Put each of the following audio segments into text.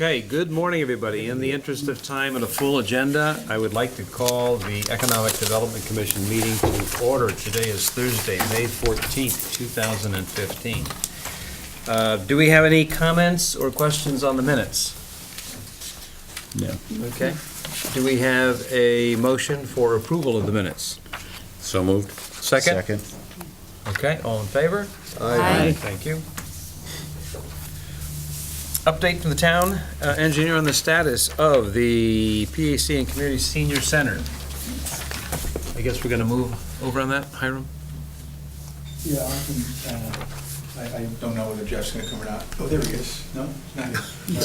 Okay, good morning, everybody. In the interest of time and a full agenda, I would like to call the Economic Development Commission meeting to order. Today is Thursday, May 14th, 2015. Do we have any comments or questions on the minutes? No. Okay. Do we have a motion for approval of the minutes? So moved. Second? Second. Okay, all in favor? Aye. Thank you. Update from the town engineer on the status of the PAC and Community Senior Center. I guess we're going to move over on that, Hiram? Yeah, I don't know whether Jeff's gonna come or not. Oh, there he is. No, not here.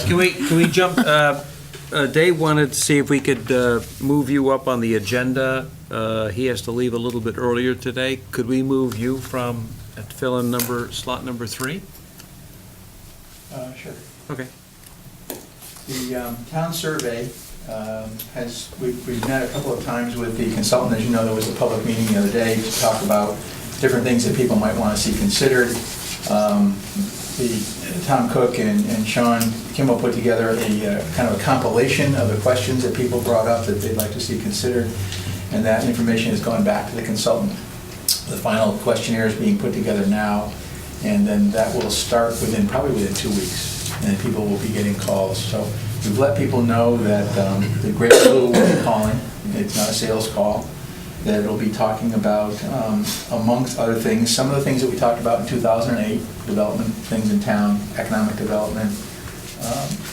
Can we jump, Dave wanted to see if we could move you up on the agenda. He has to leave a little bit earlier today. Could we move you from, fill in slot number 3? Sure. Okay. The town survey we've met a couple of times with the consultant. As you know, there was a public meeting the other day to talk about different things that people might want to see considered. Tom Cook and Sean Kimball put together a kind of a compilation of the questions that people brought up that they'd like to see considered, and that information has gone back to the consultant. The final questionnaire is being put together now, and then that will start probably within 2 weeks, and people will be getting calls. So we've let people know that the Great Blue will be calling. It's not a sales call. That it'll be talking about, amongst other things, some of the things that we talked about in 2008, development things in town, economic development.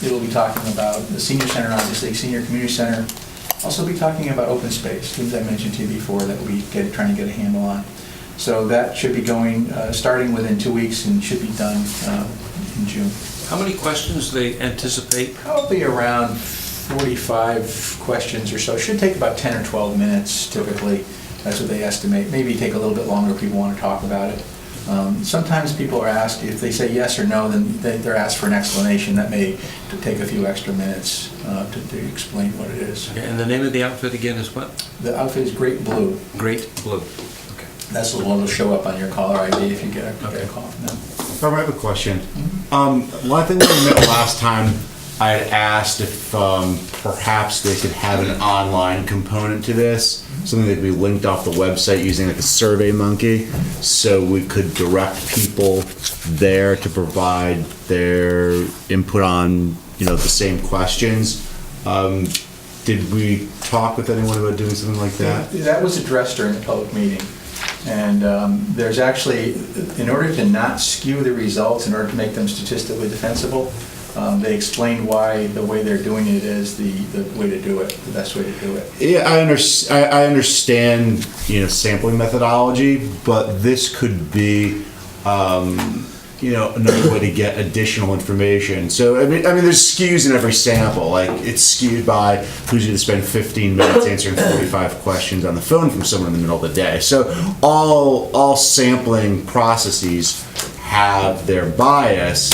It'll be talking about the senior center, obviously, senior community center. Also be talking about open space, things I mentioned to you before that we'll be trying to get a handle on. So that should be going, starting within 2 weeks, and should be done in June. How many questions do they anticipate? Probably around 45 questions or so. Should take about 10 or 12 minutes typically. That's what they estimate. Maybe take a little bit longer if people want to talk about it. Sometimes people are asked, if they say yes or no, then they're asked for an explanation. That may take a few extra minutes to explain what it is. Okay, and the name of the outfit again is what? The outfit is Great Blue. Great Blue. Okay. That's the one that'll show up on your caller ID if you get a call from them. I have a question. One thing we met last time, I had asked if perhaps they could have an online component to this, something that could be linked off the website using like a Survey Monkey, so we could direct people there to provide their input on, the same questions. Did we talk with anyone about doing something like that? That was addressed during the public meeting. And there's actually, in order to not skew the results, in order to make them statistically defensible, they explained why the way they're doing it is the way to do it, the best way to do it. Yeah, I understand, sampling methodology, but this could be, another way to get additional information. So, I mean, there's skews in every sample. Like, it's skewed by who's going to spend 15 minutes answering 45 questions on the phone from someone in the middle of the day. So, all sampling processes have their bias.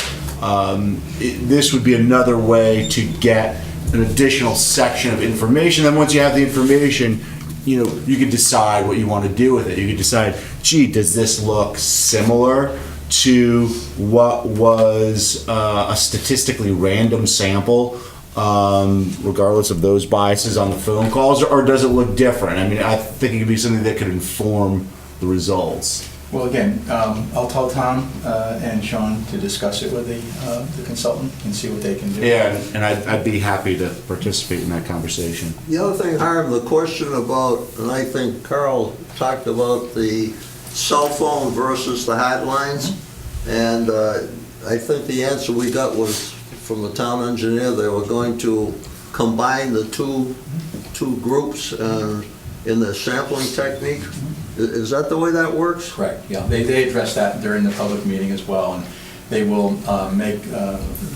This would be another way to get an additional section of information. Then once you have the information, you could decide what you want to do with it. You could decide, gee, does this look similar to what was a statistically random sample, regardless of those biases on the phone calls, or does it look different? I mean, I think it could be something that could inform the results. Well, again, I'll tell Tom and Sean to discuss it with the consultant and see what they can do. Yeah, and I'd be happy to participate in that conversation. The other thing, Hiram, the question about, and I think Carl talked about the cell phone versus the hotlines, and I think the answer we got was from the town engineer. They were going to combine the two groups in the sampling technique. Is that the way that works? Correct, yeah. They addressed that during the public meeting as well, and they will make...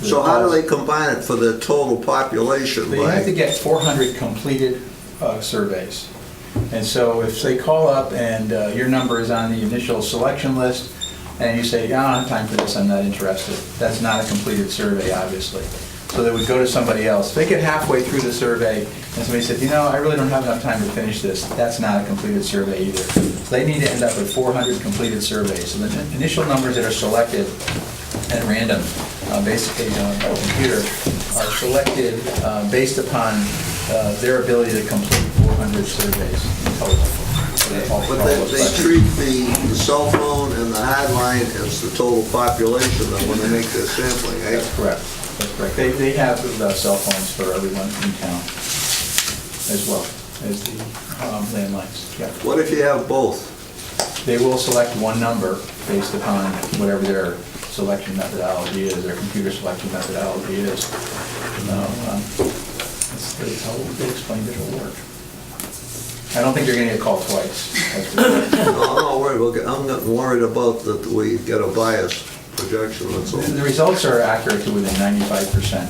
So how do they combine it for the total population? They have to get 400 completed surveys. And so if they call up and your number is on the initial selection list, and you say, I don't have time for this, I'm not interested, that's not a completed survey, obviously. So they would go to somebody else. If they get halfway through the survey and somebody said, I really don't have enough time to finish this, that's not a completed survey either. So they need to end up with 400 completed surveys. So the initial numbers that are selected at random, basically by a computer, are selected based upon their ability to complete 400 surveys in total. So they all- But all they those they questions. treat the cell phone and the hardline as the total population then when they make their sampling, eh? That's correct. That's correct. They have cell phones for everyone in town as well as the landlines. Yeah. What if you have both? They will select one number based upon whatever their selection methodology is, their computer selection methodology is. That's how they explained it'll work. I don't think they're going to get called twice. That's for sure. No, I'm not worried, I'm not worried about that we get a bias projection, that's all. The results are accurate to within 95%,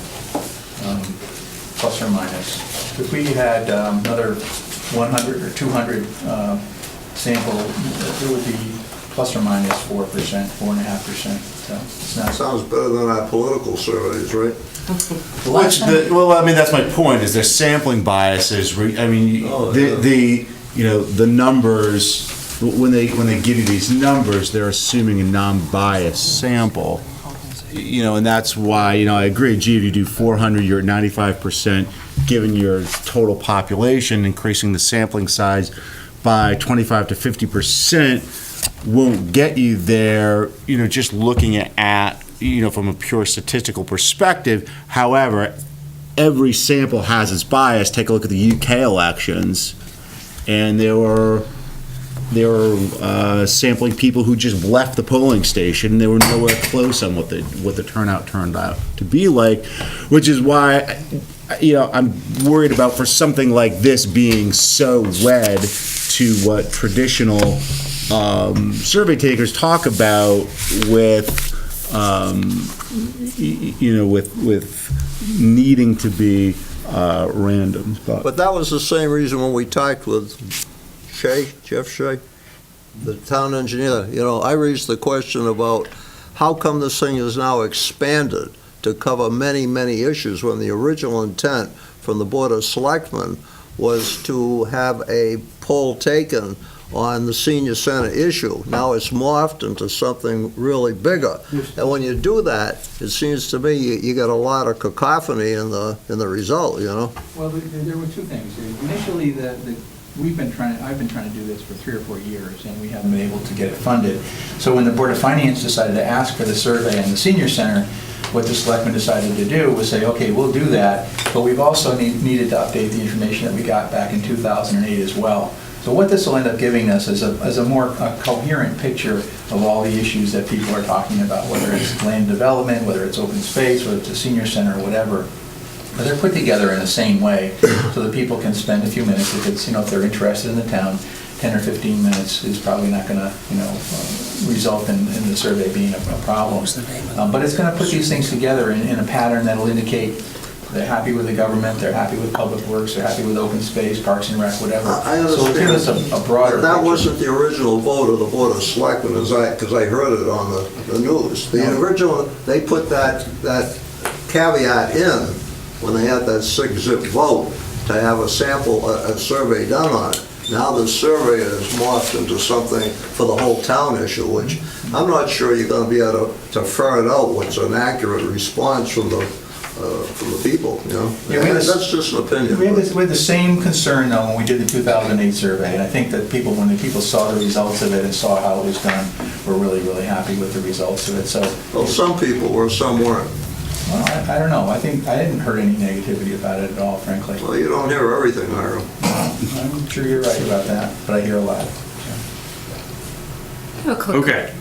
plus or minus. If we had another 100 or 200 sample, it would be plus or minus 4%, 4.5%. So it's That not. sounds better than our political surveys, right? Well, I mean, that's my point, is their sampling biases, I mean, Oh, yeah. the numbers, when they give you these numbers, they're assuming a non-biased sample. And that's why, I agree, gee, if you do 400, you're at 95%, given your total population, increasing the sampling size by 25 to 50% won't get you there, just looking at from a pure statistical perspective. However, every sample has its bias. Take a look at the UK elections, and they were sampling people who just left the polling station. They were nowhere close on what the turnout turned out to be like, which is why I'm worried about for something like this being so wed to what traditional survey takers talk about with with needing to be random. But that was the same reason when we talked with Jeff Shea, the town engineer. I raised the question about how come this thing is now expanded to cover many, many issues when the original intent from the Board of Selectmen was to have a poll taken on the senior center issue. Now it's morphed into something really bigger. And when you do that, it seems to me you get a lot of cacophony in the result, Well, there were two things. Initially, I've been trying to do this for 3 or 4 years, and we haven't been able to get it funded. So when the Board of Finance decided to ask for the survey and the senior center, what the selectmen decided to do was say, okay, we'll do that, but we've also needed to update the information that we got back in 2008 as well. So what this will end up giving us is a more coherent picture of all the issues that people are talking about, whether it's land development, whether it's open space, whether it's a senior center, or whatever. But they're put together in the same way so that people can spend a few minutes, if they're interested in the town. 10 or 15 minutes is probably not going to, result in the survey being a problem. But it's going to put these things together in a pattern that'll indicate they're happy with the government, they're happy with public works, they're happy with open space, parks and rec, whatever. I So it'll give us understand. a broader But that picture. wasn't the original vote of the Board of Selectmen, because I heard it on the news. The original, they put that caveat in when they had that 6-zip vote to have a sample, a survey done on it. Now the survey is morphed into something for the whole town issue, which I'm not sure you're going to be able to ferret out what's an accurate response from the people, Yeah, we have this- That's just an opinion. We had the same concern though when we did the 2008 survey, and I think that when the people saw the results of it and saw how it was done, were really, really happy with the results of it. So, Well, some people were, some weren't. well, I don't know. I think I didn't heard any negativity about it at all, frankly. Well, you don't hear everything, Hiram. I'm sure you're right about that, but I hear a lot. Okay.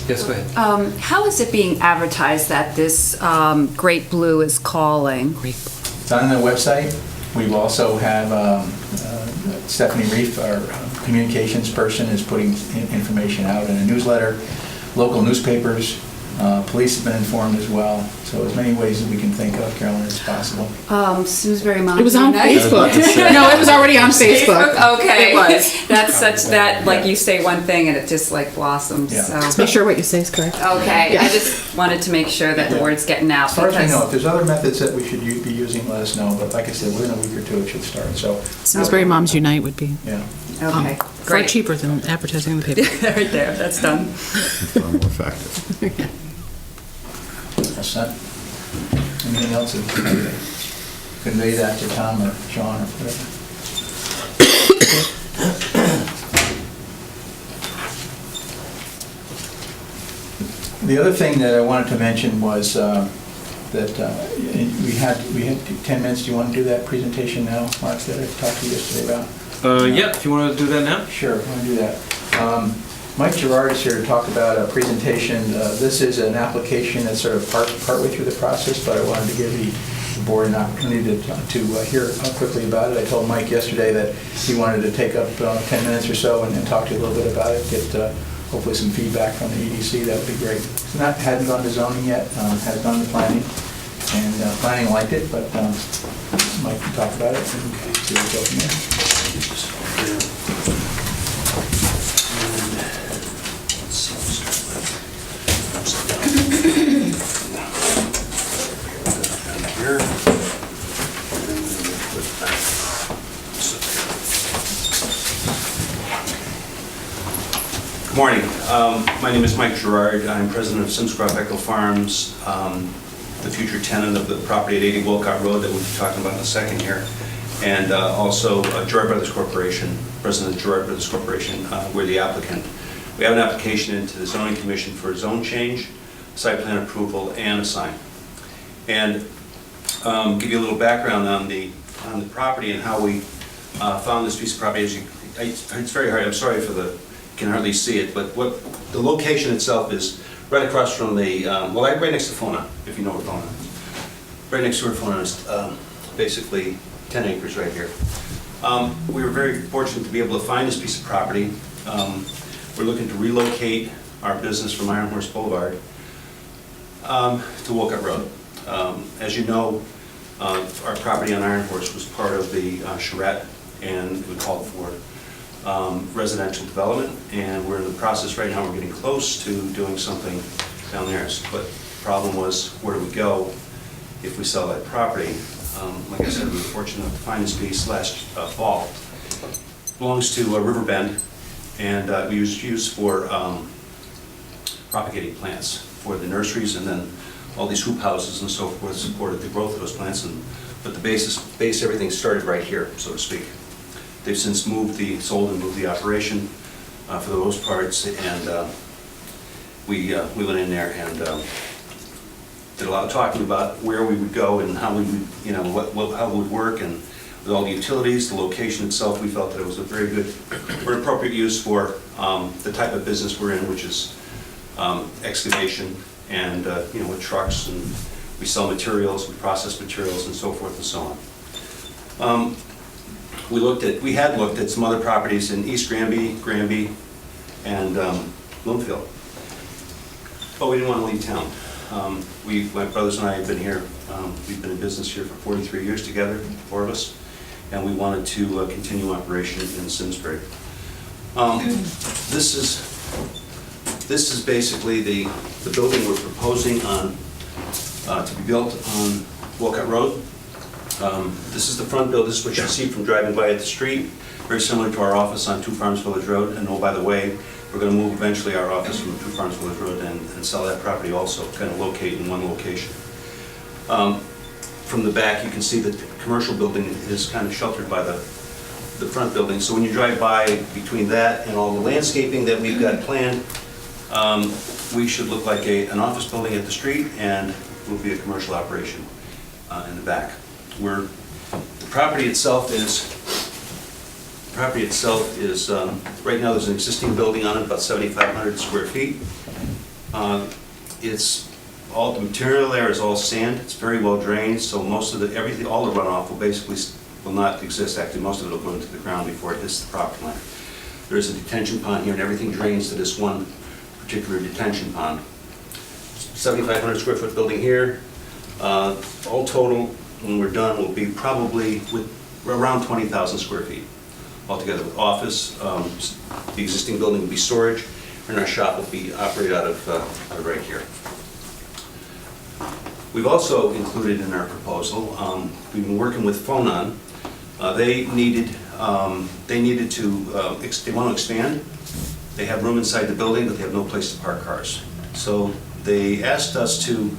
Yes, go ahead. How is it being advertised that this Great Blue is calling? It's on the website. We've also have Stephanie Reef, our communications person, is putting information out in a newsletter. Local newspapers, police have been informed as well. So as many ways as we can think of, Carolyn, as possible. Simsbury Moms It was on Unite? Facebook. No, it was already on Facebook. Okay. It was. That's such that, like, you say one thing and it just like blossoms, Yeah. so. Just make sure what you say is correct. Okay, Yeah. I just wanted to make sure that the word's getting out. As far as I because- know, if there's other methods that we should be using, let us know. But like I said, within a week or two, it should start. So, Simsbury Moms Unite would be yeah. Okay, far great. cheaper than advertising in the paper. Right there, that's done. Far more effective. All set. Anything else that you can convey that to Tom or John or whatever? The other thing that I wanted to mention was that we had 10 minutes. Do you want to do that presentation now, Mark, that I talked to you yesterday about? Yeah, if you want to do that now? Sure, I want to do that. Mike Gerard is here to talk about a presentation. This is an application that's sort of partway through the process, but I wanted to give the board an opportunity to hear quickly about it. I told Mike yesterday that he wanted to take up 10 minutes or so and talk to you a little bit about it, get hopefully some feedback from the EDC. That would be great. It hadn't gone to zoning yet, has gone to planning, and planning liked it, but Mike can talk about it and see where we go from there. Good morning. My name is Mike Gerard. I'm president of Simsbury Farms, the future tenant of the property at 80 Wolcott Road that we'll be talking about in a second here, and also Gerard Brothers Corporation, president of Gerard Brothers Corporation. We're the applicant. We have an application into the zoning commission for a zone change, site plan approval, and a sign. And give you a little background on the property and how we found this piece of property. It's very hard. I'm sorry for the. Can hardly see it, but what the location itself is right across from the right next to Fona, if you know where Fona is. Right next to where Fona is, basically 10 acres right here. We were very fortunate to be able to find this piece of property. We're looking to relocate our business from Iron Horse Boulevard to Wolcott Road. As you know, our property on Iron Horse was part of the charrette, and we called for residential development, and we're in the process right now. We're getting close to doing something down there. But the problem was, where do we go if we sell that property? Like I said, we were fortunate enough to find this piece last fall. It belongs to Riverbend, and we used for propagating plants for the nurseries, and then all these hoop houses and so forth supported the growth of those plants. But the base everything started right here, so to speak. They've since sold and moved the operation for the most parts, and we went in there and did a lot of talking about where we would go and how we would, how it would work, and with all the utilities, the location itself, we felt that it was a very good, or appropriate use for the type of business we're in, which is excavation and with trucks, and we sell materials, we process materials, and so forth and so on. We had looked at some other properties in East Granby, and Bloomfield, but we didn't want to leave town. My brothers and I have been here. We've been in business here for 43 years together, four of us, and we wanted to continue operation in Simsbury. This is basically the building we're proposing to be built on Wolcott Road. This is the front building. This is what you see from driving by at the street. Very similar to our office on Two Farms Village Road. And oh, by the way, we're going to move eventually our office from Two Farms Village Road and sell that property also, kind of locate in one location. From the back, you can see that the commercial building is kind of sheltered by the front building. So when you drive by between that and all the landscaping that we've got planned, we should look like an office building at the street, and will be a commercial operation in the back. The property itself is right now there's an existing building on it, about 7,500 square feet. It's all the material there is all sand. It's very well drained, so most of all the runoff will not exist. Actually, most of it will go into the ground before it hits the property line. There is a detention pond here, and everything drains to this one particular detention pond. 7,500 square foot building here. All total, when we're done, will be probably with around 20,000 square feet altogether, with office. The existing building will be storage, and our shop will be operated out of right here. We've also included in our proposal, we've been working with Phonon. They want to expand. They have room inside the building, but they have no place to park cars. So they asked us to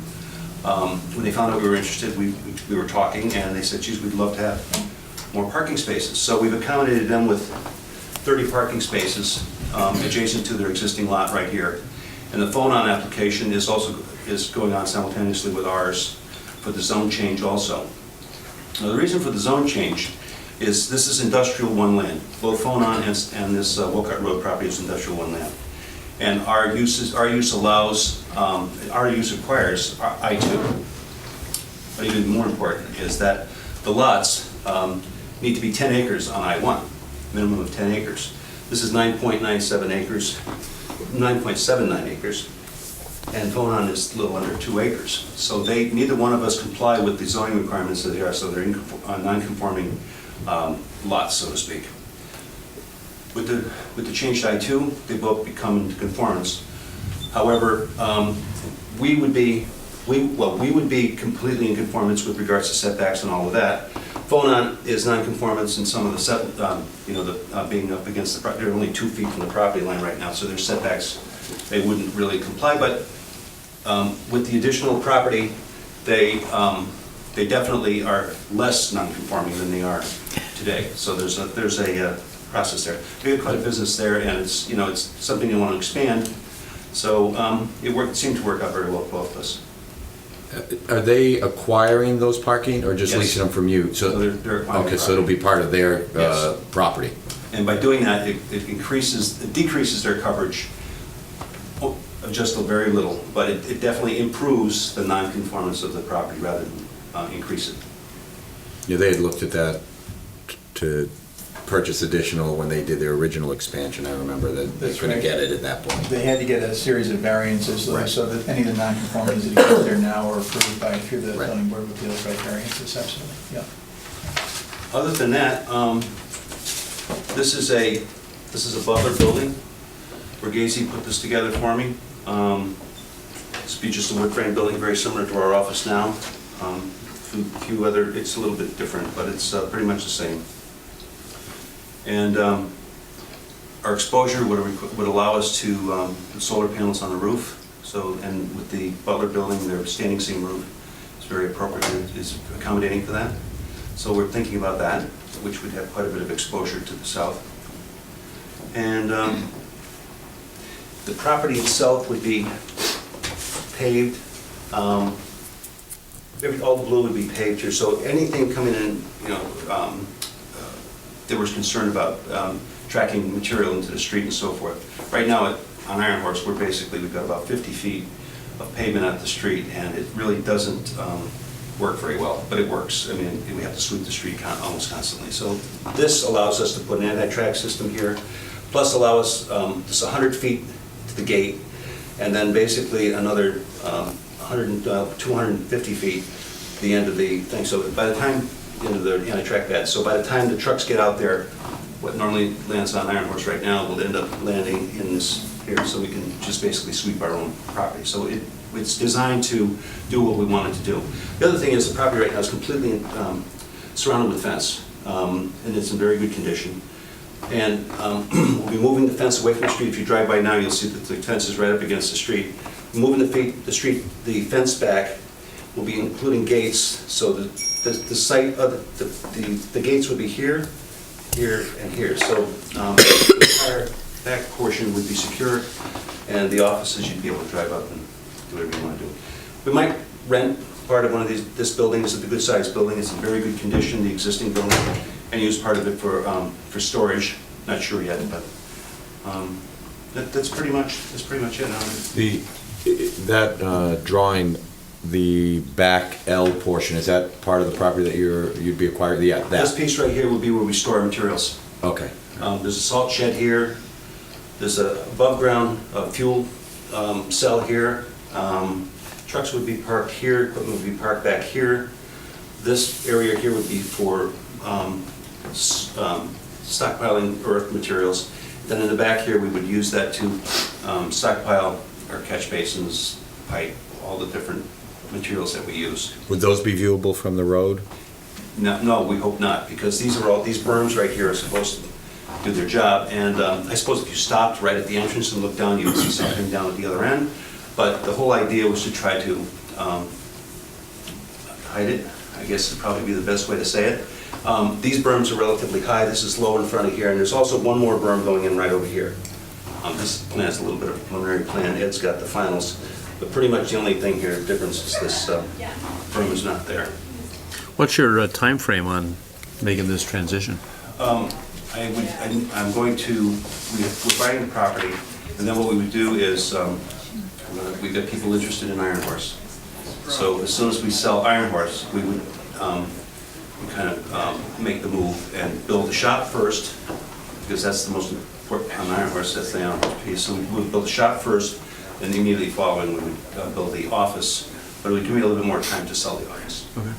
When they found out we were interested, we were talking, and they said, geez, we'd love to have more parking spaces. So we've accommodated them with 30 parking spaces adjacent to their existing lot right here. And the phone-on application is going on simultaneously with ours for the zone change also. Now, the reason for the zone change is this is industrial one land. Both phone-on and this Wolcott Road property is industrial one land. And our use allows, our use requires I-2. But even more important is that the lots need to be 10 acres on I-1, minimum of 10 acres. This is 9.97 acres, 9.79 acres, and Vonon is a little under 2 acres. So neither one of us comply with the zoning requirements that they are, so they're non-conforming lots, so to speak. With the change to I-2, they both become into conformance. However, we would be completely in conformance with regards to setbacks and all of that. Vonon is non-conformance in some of the being up against the property. They're only 2 feet from the property line right now, so their setbacks, they wouldn't really comply. But with the additional property, they definitely are less non-conforming than they are today. So there's a process there. We have quite a business there, and it's something you want to expand. So it seemed to work out very well for both of us. Are they acquiring those parking or just Yes. leasing them from you? So they're acquiring okay, so it'll be part of their Yes. property. And by doing that, it decreases their coverage just a very little, but it definitely improves the non-conformance of the property rather than increase it. Yeah, they had looked at that to purchase additional when they did their original expansion. I remember that they That's couldn't right. get it at that point. They had to get a series of variances, though, Right. so that any of the non-conformities that exist there now are approved through the Right. zoning board of appeals by variances, absolutely, yeah. Other than that, this is a Butler building. Borghese put this together for me. This would be just a wood frame building, very similar to our office now. A few other, it's a little bit different, but it's pretty much the same. And our exposure would allow us to put solar panels on the roof. So, and with the Butler building, their standing seam roof is very appropriate, is accommodating for that. So we're thinking about that, which would have quite a bit of exposure to the south. And the property itself would be paved. All the blue would be paved here. So anything coming in, there was concern about tracking material into the street and so forth. Right now on Iron Horse, we've got about 50 feet of pavement at the street, and it really doesn't work very well, but it works. I mean, we have to sweep the street almost constantly. So this allows us to put an anti-track system here, plus allow us just 100 feet to the gate, and then basically another 250 feet to the end of the thing. So by the time into the anti-track bed. So by the time the trucks get out there, what normally lands on Iron Horse right now will end up landing in this here, so we can just basically sweep our own property. So it's designed to do what we want it to do. The other thing is the property right now is completely surrounded with fence, and it's in very good condition. And we'll be moving the fence away from the street. If you drive by now, you'll see that the fence is right up against the street. Moving the fence back, we'll be including gates, so the site of the gates would be here, here, and here. So the entire back portion would be secure, and the offices you'd be able to drive up and do whatever you want to do. We might rent part of one of this building. It's a good sized building. It's in very good condition, the existing building, and use part of it for storage. Not sure yet, but that's pretty much it. That drawing, the back L portion, is that part of the property that you'd be acquiring? Yeah, that. This piece right here would be where we store our materials. Okay. There's a salt shed here. There's a above-ground fuel cell here. Trucks would be parked here. Equipment would be parked back here. This area here would be for stockpiling earth materials. Then in the back here, we would use that to stockpile our catch basins, pipe, all the different materials that we use. Would those be viewable from the road? No, we hope not, because these berms right here are supposed to do their job. And I suppose if you stopped right at the entrance and looked down, you would see something down at the other end. But the whole idea was to try to hide it, I guess would probably be the best way to say it. These berms are relatively high. This is low in front of here, and there's also one more berm going in right over here. This plan has a little bit of a preliminary plan. Ed's got the finals, but pretty much the only thing here, difference is this berm is not there. What's your time frame on making this transition? I'm going to, we're buying the property, and then what we would do is, we've got people interested in Iron Horse. So as soon as we sell Iron Horse, we would kind of make the move and build the shop first, because that's the most important on Iron Horse, that's the Iron Horse piece. So we would build the shop first, and immediately following, we would build the office. But it would give me a little bit more time to sell the office. Okay.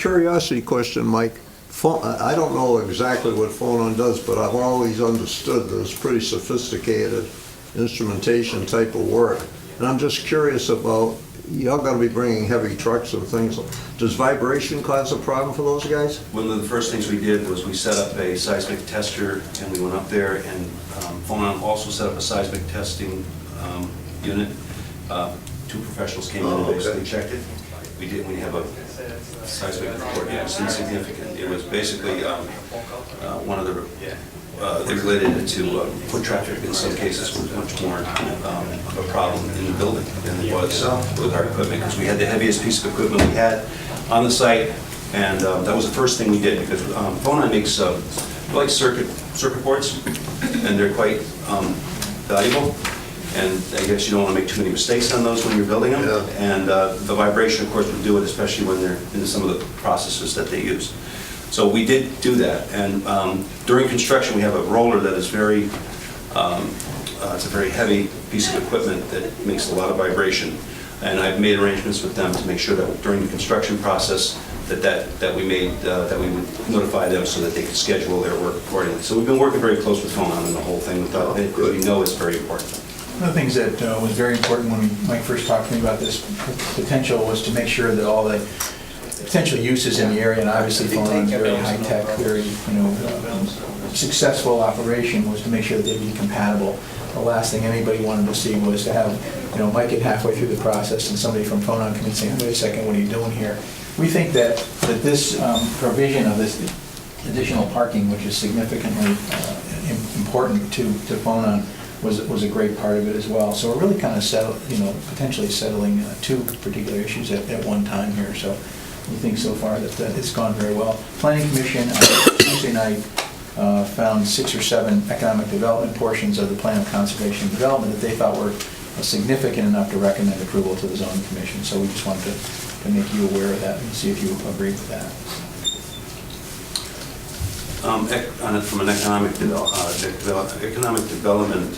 Curiosity question, Mike. I don't know exactly what Phonon does, but I've always understood that it's pretty sophisticated instrumentation type of work. And I'm just curious about, y'all gotta be bringing heavy trucks and things. Does vibration cause a problem for those guys? One of the first things we did was we set up a seismic tester, and we went up there, and Phonon also set up a seismic testing unit. Two professionals came in and basically checked it. We have a seismic report. It was insignificant. It was basically one of the, they related it to foot traffic in some cases was much more of a problem in the building than it was with our equipment, because we had the heaviest piece of equipment we had on the site, and that was the first thing we did, because Phonon makes like circuit boards, and they're quite valuable. And I guess you don't want to make too many mistakes on those when you're building them. Yeah. And the vibration, of course, would do it, especially when they're into some of the processes that they use. So we did do that. And during construction, we have a roller that is very, it's a very heavy piece of equipment that makes a lot of vibration. And I've made arrangements with them to make sure that during the construction process that we would notify them so that they could schedule their work accordingly. So we've been working very close with Phonon on the whole thing, because we know it's very important. One of the things that was very important when Mike first talked to me about this potential was to make sure that all the potential uses in the area, and obviously Phonon's very high-tech, very successful operation, was to make sure that they'd be compatible. The last thing anybody wanted to see was to have Mike get halfway through the process and somebody from Phonon come in and say, wait a second, what are you doing here? We think that this provision of this additional parking, which is significantly important to Phonon, was a great part of it as well. So we're really kind of potentially settling two particular issues at one time here. So we think so far that it's gone very well. Planning Commission Tuesday night found 6 or 7 economic development portions of the Plan of Conservation and Development that they thought were significant enough to recommend approval to the Zoning Commission. So we just wanted to make you aware of that and see if you agree with that. From an economic development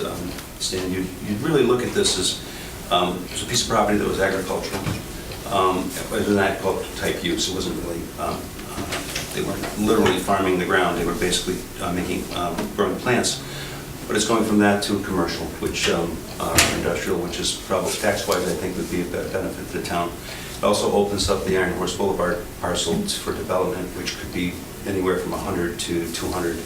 stand, you'd really look at this as it was a piece of property that was agricultural. It was an agricultural type use. It wasn't really, they weren't literally farming the ground. They were basically growing plants. But it's going from that to commercial, which industrial, which is probably tax-wise, I think, would be a benefit to the town. It also opens up the Iron Horse Boulevard parcels for development, which could be anywhere from 100 to 200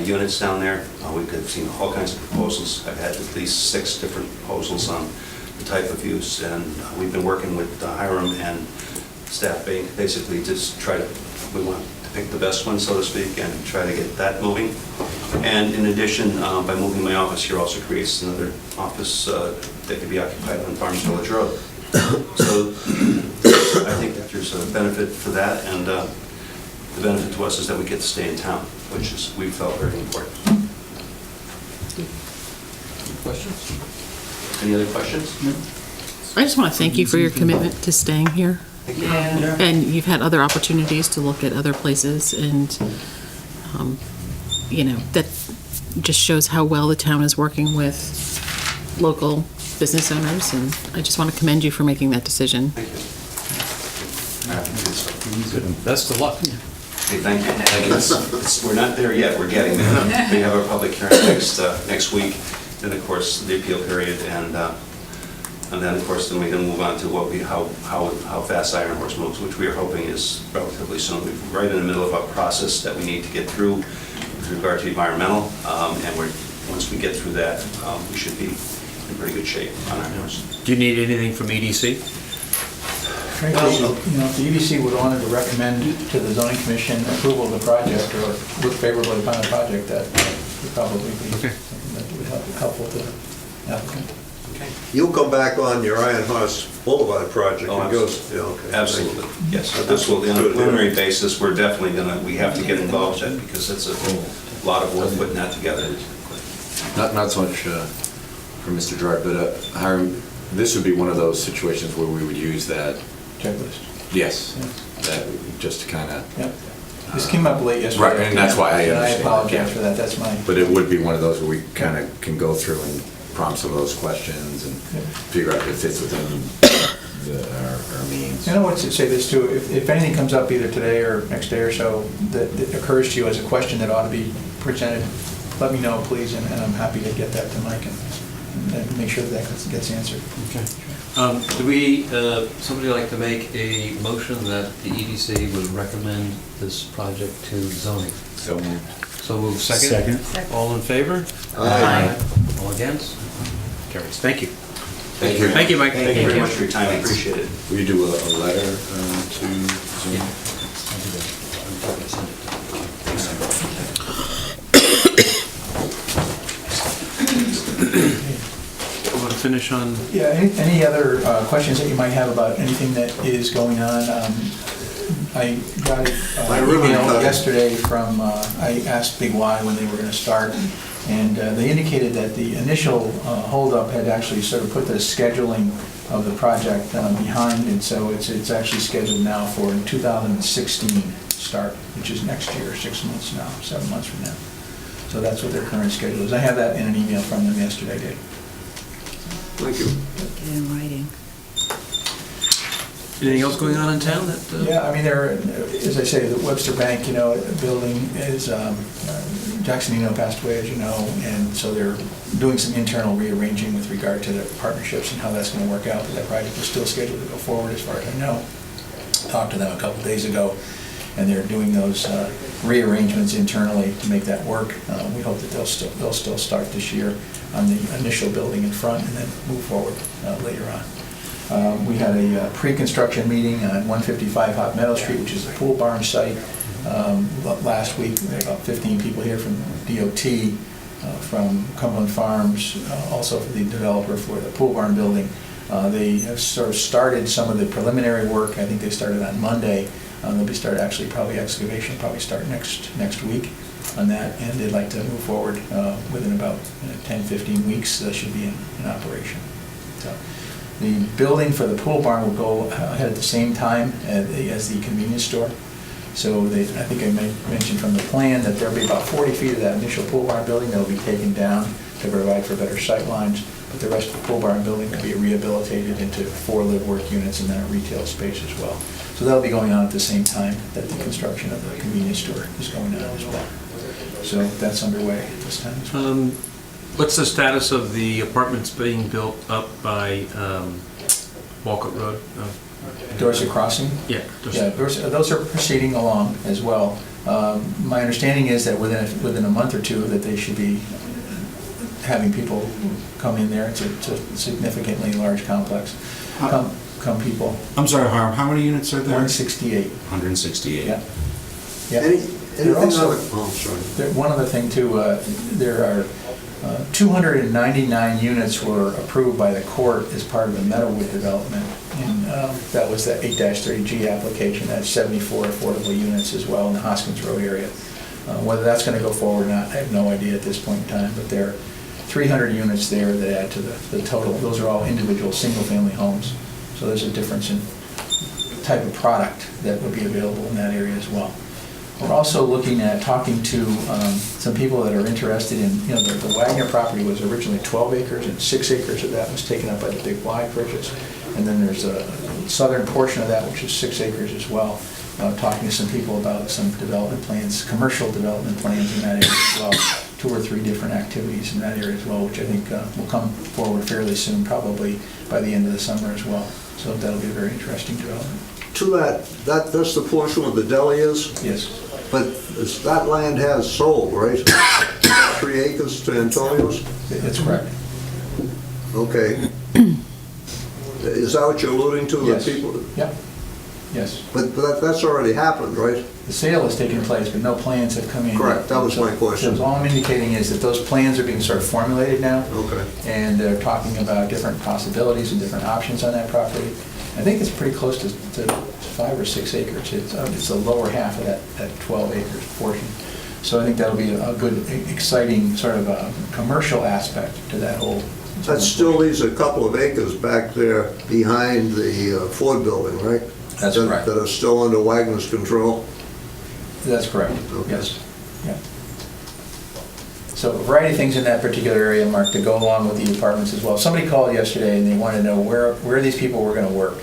units down there. We could have seen all kinds of proposals. I've had at least 6 different proposals on the type of use, and we've been working with Hiram and staff basically just we want to pick the best one, so to speak, and try to get that moving. And in addition, by moving my office here also creates another office that could be occupied on Farms Village Road. So I think that there's a benefit for that, and the benefit to us is that we get to stay in town, which is, we felt, very important. Questions? Any other questions? I just want to thank you for your commitment to staying here. Thank you. And you've had other opportunities to look at other places, and, that just shows how well the town is working with local business owners, and I just want to commend you for making that decision. Thank you. Best of luck. Okay, thank you. We're not there yet, we're getting there. We have our public hearing next week, then of course the appeal period, and then of course then we can move on to how fast Iron Horse moves, which we are hoping is relatively soon. We're right in the middle of a process that we need to get through with regard to environmental, and once we get through that, we should be in pretty good shape on Iron Horse. Do you need anything from EDC? Frankly, you know, if the EDC would wanted to recommend to the zoning commission approval of the project or look favorably upon the project, that would probably be Okay. something that would be helpful to the applicant. You'll come back on your Iron Horse Boulevard project. Oh, It goes, yeah, okay. Absolutely, yes. This This will, will- on a preliminary basis, we're definitely gonna, we have to get involved in it because it's a lot of work putting that together. Not so much for Mr. Gerard, but Hiram, this would be one of those situations where we would use that, Checklist. yes, Yeah. that, just to kind of, Yep. This came up late yesterday. Right, and that's why I And understand, apologize yeah. for that, that's my, but it would be one of those where we kind of can go through and prompt some of those questions and Yeah. figure out if it fits within our means. you know what, to say this too, if anything comes up either today or next day or so that occurs to you as a question that ought to be presented, let me know, please, and I'm happy to get that to Mike and make sure that gets answered. Okay. Do we, somebody like to make a motion that the EDC would recommend this project to zoning? So So move second? Second. All in favor? Aye. All against? Carries. Thank you. Thank you. Thank you, Mike. Thank you very much for your time, I appreciate it. Will you do a letter to Zoom? Want to finish on? Yeah, any other questions that you might have about anything that is going on? I got My an ribbon email cutting. yesterday from, I asked Big Y when they were going to start, and they indicated that the initial holdup had actually sort of put the scheduling of the project behind, and so it's actually scheduled now for 2016 start, which is next year, 6 months now, 7 months from now. So that's what their current schedule is. I have that in an email from them yesterday, Dave. Thank you. Get it in writing. Anything else going on in town that? Yeah, I mean, there, as I say, the Webster Bank, building is, Jackson Eno passed away, as you know, and so they're doing some internal rearranging with regard to their partnerships and how that's going to work out, but that project is still scheduled to go forward as far as I know. Talked to them a couple days ago, and they're doing those rearrangements internally to make that work. We hope that they'll still start this year on the initial building in front and then move forward later on. We had a pre-construction meeting on 155 Hot Meadow Street, which is a pool barn site. Last week, we had about 15 people here from DOT, from Cumberland Farms, also for the developer for the pool barn building. They have sort of started some of the preliminary work. I think they started on Monday. They'll be start actually probably excavation probably start next week on that, and they'd like to move forward within about 10-15 weeks. That should be in operation. So the building for the pool barn will go ahead at the same time as the convenience store. So I think I mentioned from the plan that there'll be about 40 feet of that initial pool barn building that'll be taken down to provide for better sight lines, but the rest of the pool barn building will be rehabilitated into 4 live work units and then a retail space as well. So that'll be going on at the same time that the construction of the convenience store is going on as well. So that's underway at this time as well. What's the status of the apartments being built up by Walcott Road? Dorset Crossing? Yeah. Yeah, those are proceeding along as well. My understanding is that within a month or two that they should be having people come in there. It's a significantly large complex. Come people. I'm sorry, Harm, how many units are there? 168. 168. Yeah. Yeah. Anything They're also- other, oh, sorry. One other thing too, there are 299 units were approved by the court as part of the Meadowwood development. And that was the 8-30G application. That's 74 affordable units as well in the Hoskins Road area. Whether that's going to go forward or not, I have no idea at this point in time, but there are 300 units there that add to the total. Those are all individual single-family homes. So there's a difference in type of product that would be available in that area as well. We're also looking at talking to some people that are interested in, the Wagner property was originally 12 acres and 6 acres of that was taken up by the Big Y purchase. And then there's a southern portion of that which is 6 acres as well. Talking to some people about some development plans, commercial development plans in that area as well. 2 or 3 different activities in that area as well, which I think will come forward fairly soon, probably by the end of the summer as well. So that'll be a very interesting development. To that's the portion where the deli is? Yes. But that land has sold, right? 3 acres to Antonio's? That's correct. Okay. Is that what you're alluding to? Yes. The people? Yep. Yes. But that's already happened, right? The sale has taken place, but no plans have come in. Correct, that was my question. So all I'm indicating is that those plans are being sort of formulated now. Okay. And they're talking about different possibilities and different options on that property. I think it's pretty close to 5 or 6 acres. It's the lower half of that 12 acres portion. So I think that'll be a good, exciting sort of a commercial aspect to that whole. That still leaves a couple of acres back there behind the Ford building, right? That's correct. That are still under Wagner's control? That's correct, Okay. yes. Yeah. So a variety of things in that particular area, Mark, to go along with the apartments as well. Somebody called yesterday and they wanted to know where these people were going to work.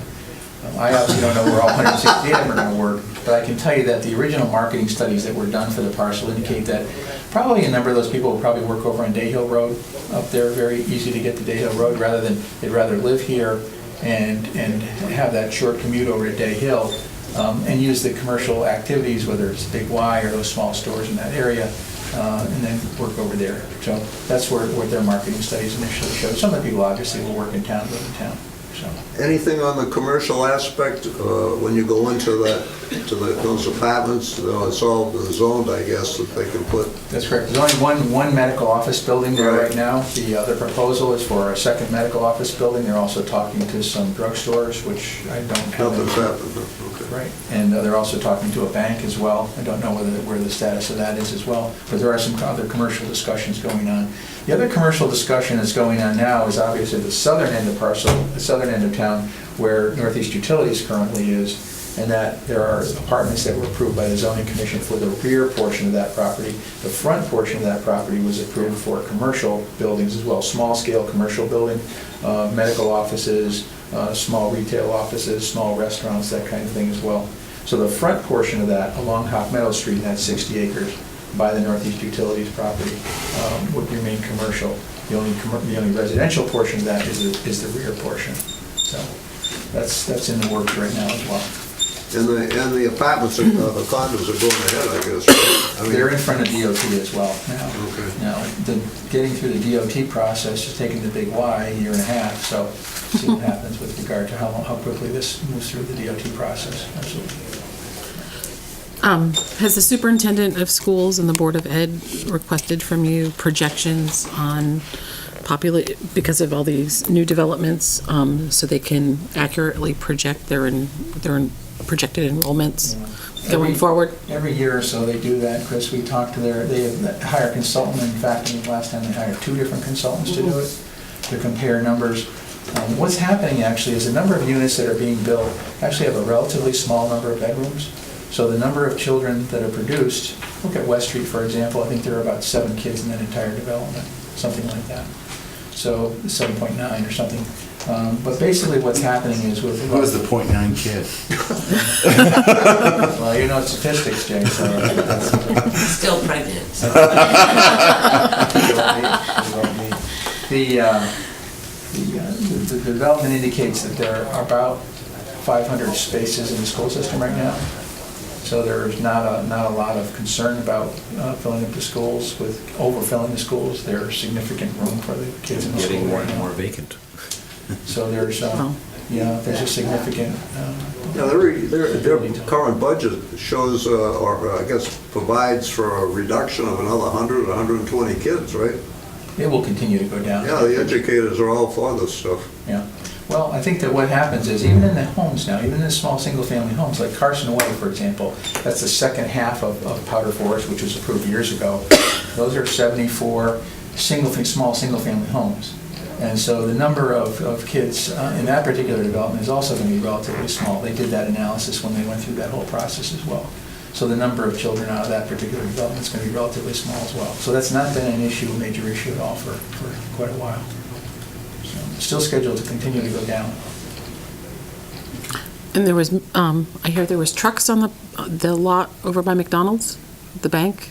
I obviously don't know where all 168 of them are going to work, but I can tell you that the original marketing studies that were done for the parcel indicate that probably a number of those people will probably work over on Day Hill Road up there, very easy to get to Day Hill Road, they'd rather live here and have that short commute over to Day Hill and use the commercial activities, whether it's Big Y or those small stores in that area, and then work over there. So that's what their marketing studies initially showed. Some of the people obviously will work in town, live in town. So. Anything on the commercial aspect, when you go into those apartments, it's all zoned, I guess, that they can put? That's correct. There's only one medical office building there right now. The other proposal is for a second medical office building. They're also talking to some drugstores, which I don't have. Nothing's happened, okay. Right, and they're also talking to a bank as well. I don't know where the status of that is as well, but there are some other commercial discussions going on. The other commercial discussion that's going on now is obviously the southern end of the southern end of town, where Northeast Utilities currently is, and that there are apartments that were approved by the zoning commission for the rear portion of that property. The front portion of that property was approved for commercial buildings as well, small-scale commercial building, medical offices, small retail offices, small restaurants, that kind of thing as well. So the front portion of that along Hawk Meadow Street, and that's 60 acres by the Northeast Utilities property, would remain commercial. The only residential portion of that is the rear portion. So that's in the works right now as well. And the apartments, the condos are going ahead, I guess, right? I mean, They're in front of DOT as well now. Okay. Now, getting through the DOT process is taking the Big Y a year and a half, so see what happens with regard to how quickly this moves through the DOT process. Absolutely. Has the superintendent of schools and the Board of Ed requested from you projections on because of all these new developments, so they can accurately project their projected enrollments going forward? Every year or so they do that, Chris. We talk to they hire a consultant. In fact, I think last time they hired 2 different consultants to do it, to compare numbers. What's happening actually is the number of units that are being built actually have a relatively small number of bedrooms. So the number of children that are produced, look at West Street, for example, I think there are about 7 kids in that entire development, something like that. So 7.9 or something. But basically what's happening is with... Who was the .9 kid? Well, you know statistics, Jay, so... Still pregnant. So. The development indicates that there are about 500 spaces in the school system right now. So there's not a lot of concern about filling up the schools with overfilling the schools. There's significant room for the kids in the school. Getting more right and now. more vacant. So there's a significant. Yeah, their current budget shows, or I guess provides for a reduction of another 100 or 120 kids, right? It will continue to go down. Yeah, the educators are all for this stuff. Yeah. Well, I think that what happens is, even in the homes now, even in the small single-family homes, like Carson Way, for example, that's the second half of Powder Forest, which was approved years ago. Those are 74 small single-family homes. And so the number of kids in that particular development is also going to be relatively small. They did that analysis when they went through that whole process as well. So the number of children out of that particular development is going to be relatively small as well. So that's not been an issue, a major issue at all for quite a while. So it's still scheduled to continue to go down. And there was, I hear there was trucks on the lot over by McDonald's, the bank?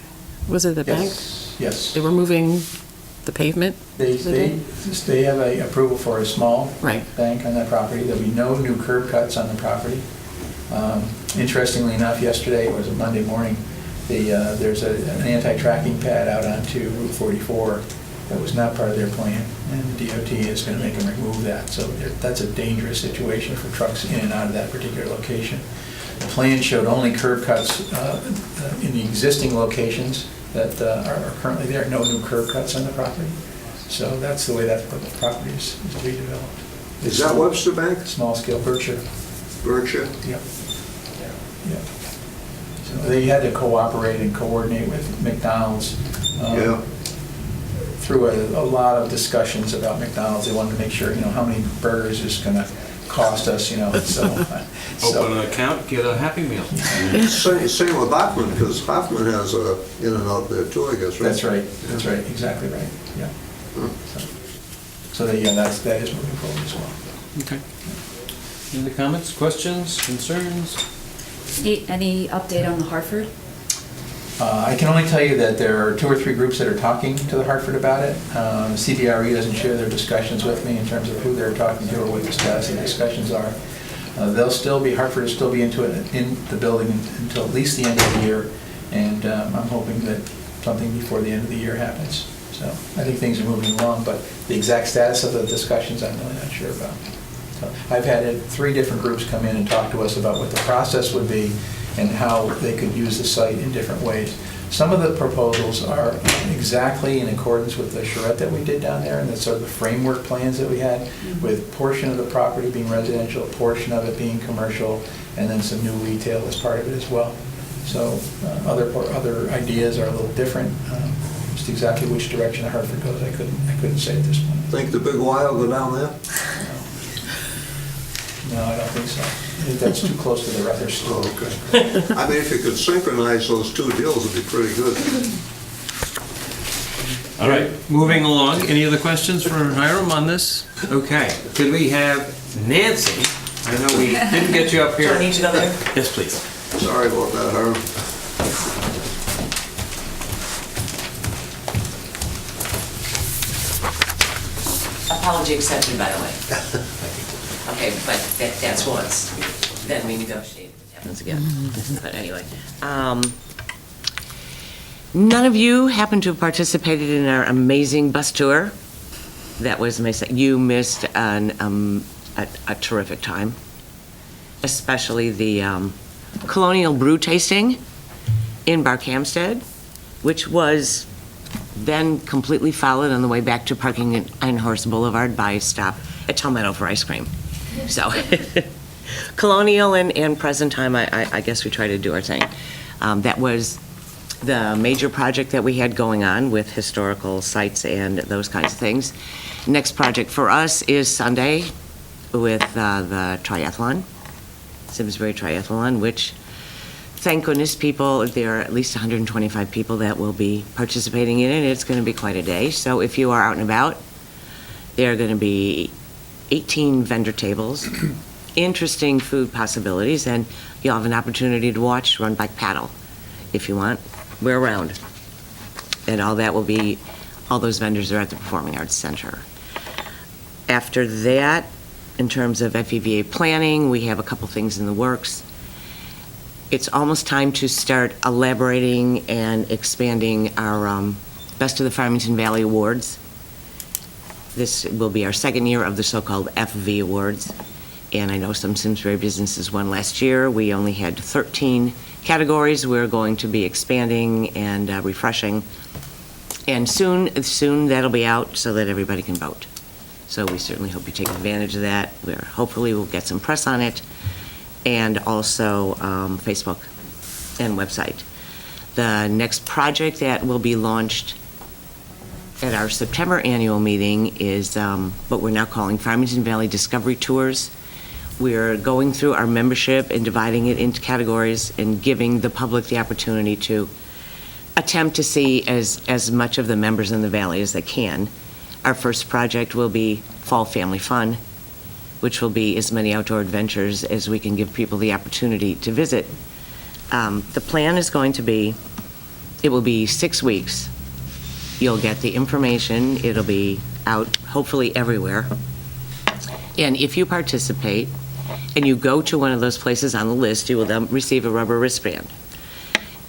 Was it the bank? Yes. They were moving the pavement? They have a approval for a small Right. bank on that property. There'll be no new curb cuts on the property. Interestingly enough, yesterday, it was a Monday morning, there's an anti-tracking pad out onto Route 44 that was not part of their plan, and the DOT is going to make them remove that. So that's a dangerous situation for trucks in and out of that particular location. plan showed only curb cuts in the existing locations that are currently there, no new curb cuts on the property. So that's the way that property is to be developed. Is that Webster Bank? Small scale Berkshire. Berkshire? Yep. Yep. So they had to cooperate and coordinate with McDonald's. Yeah. Through a lot of discussions about McDonald's, they wanted to make sure, how many burgers is going to cost us, so. Open an account, get a Happy Meal. Same with Hoffman, because Hoffman has a in and out there too, I guess, right? That's right, exactly right, yeah. So that is moving forward as well. Okay. Any other comments, questions, concerns? Any update on the Hartford? I can only tell you that there are 2 or 3 groups that are talking to the Hartford about it. CBRE doesn't share their discussions with me in terms of who they're talking to or what the status of the discussions are. Hartford will still be into it, in the building until at least the end of the year, and I'm hoping that something before the end of the year happens. So I think things are moving along, but the exact status of the discussions I'm really not sure about. So I've had 3 different groups come in and talk to us about what the process would be and how they could use the site in different ways. Some of the proposals are exactly in accordance with the charrette that we did down there and the sort of the framework plans that we had, with portion of the property being residential, a portion of it being commercial, and then some new retail as part of it as well. So other ideas are a little different. Just exactly which direction the Hartford goes, I couldn't say at this point. Think the big Y will go down there? No, I don't think so. I think that's too close to the Rutherford. Oh, okay. I mean, if you could synchronize those 2 deals, it'd be pretty good. All right, moving along. Any other questions for Hiram on this? Okay. Could we have Nancy? I know we didn't get you up here. Do I need to go there? Yes, please. Sorry about that, Herb. Apology accepted, by the way. Okay, but that's once. Then we negotiate. It happens again. But anyway. None of you happen to have participated in our amazing bus tour. That was amazing. You missed a terrific time, especially the Colonial Brew tasting in Barkhamsted, which was then completely followed on the way back to parking at Einhorst Boulevard by a stop at Palmetto for ice cream. So, Colonial and present time, I guess we try to do our thing. That was the major project that we had going on with historical sites and those kinds of things. Next project for us is Sunday with the triathlon, Simsbury Triathlon, which, thank goodness, there are at least 125 people that will be participating in it. It's going to be quite a day. So if you are out and about, there are going to be 18 vendor tables, interesting food possibilities, and you'll have an opportunity to watch run bike paddle if you want. We're around. And all those vendors are at the Performing Arts Center. After that, in terms of FEVA planning, we have a couple things in the works. It's almost time to start elaborating and expanding our Best of the Farmington Valley Awards. This will be our 2nd year of the so-called FV Awards, and I know some Simsbury businesses won last year. We only had 13 categories. We're going to be expanding and refreshing, and soon that'll be out so that everybody can vote. So we certainly hope you take advantage of that. Hopefully we'll get some press on it, and also Facebook and website. The next project that will be launched at our September annual meeting is what we're now calling Farmington Valley Discovery Tours. We're going through our membership and dividing it into categories and giving the public the opportunity to attempt to see as much of the members in the valley as they can. Our first project will be Fall Family Fun, which will be as many outdoor adventures as we can give people the opportunity to visit. The plan is going to be, it will be 6 weeks. You'll get the information. It'll be out hopefully everywhere. And if you participate and you go to one of those places on the list, you will then receive a rubber wristband.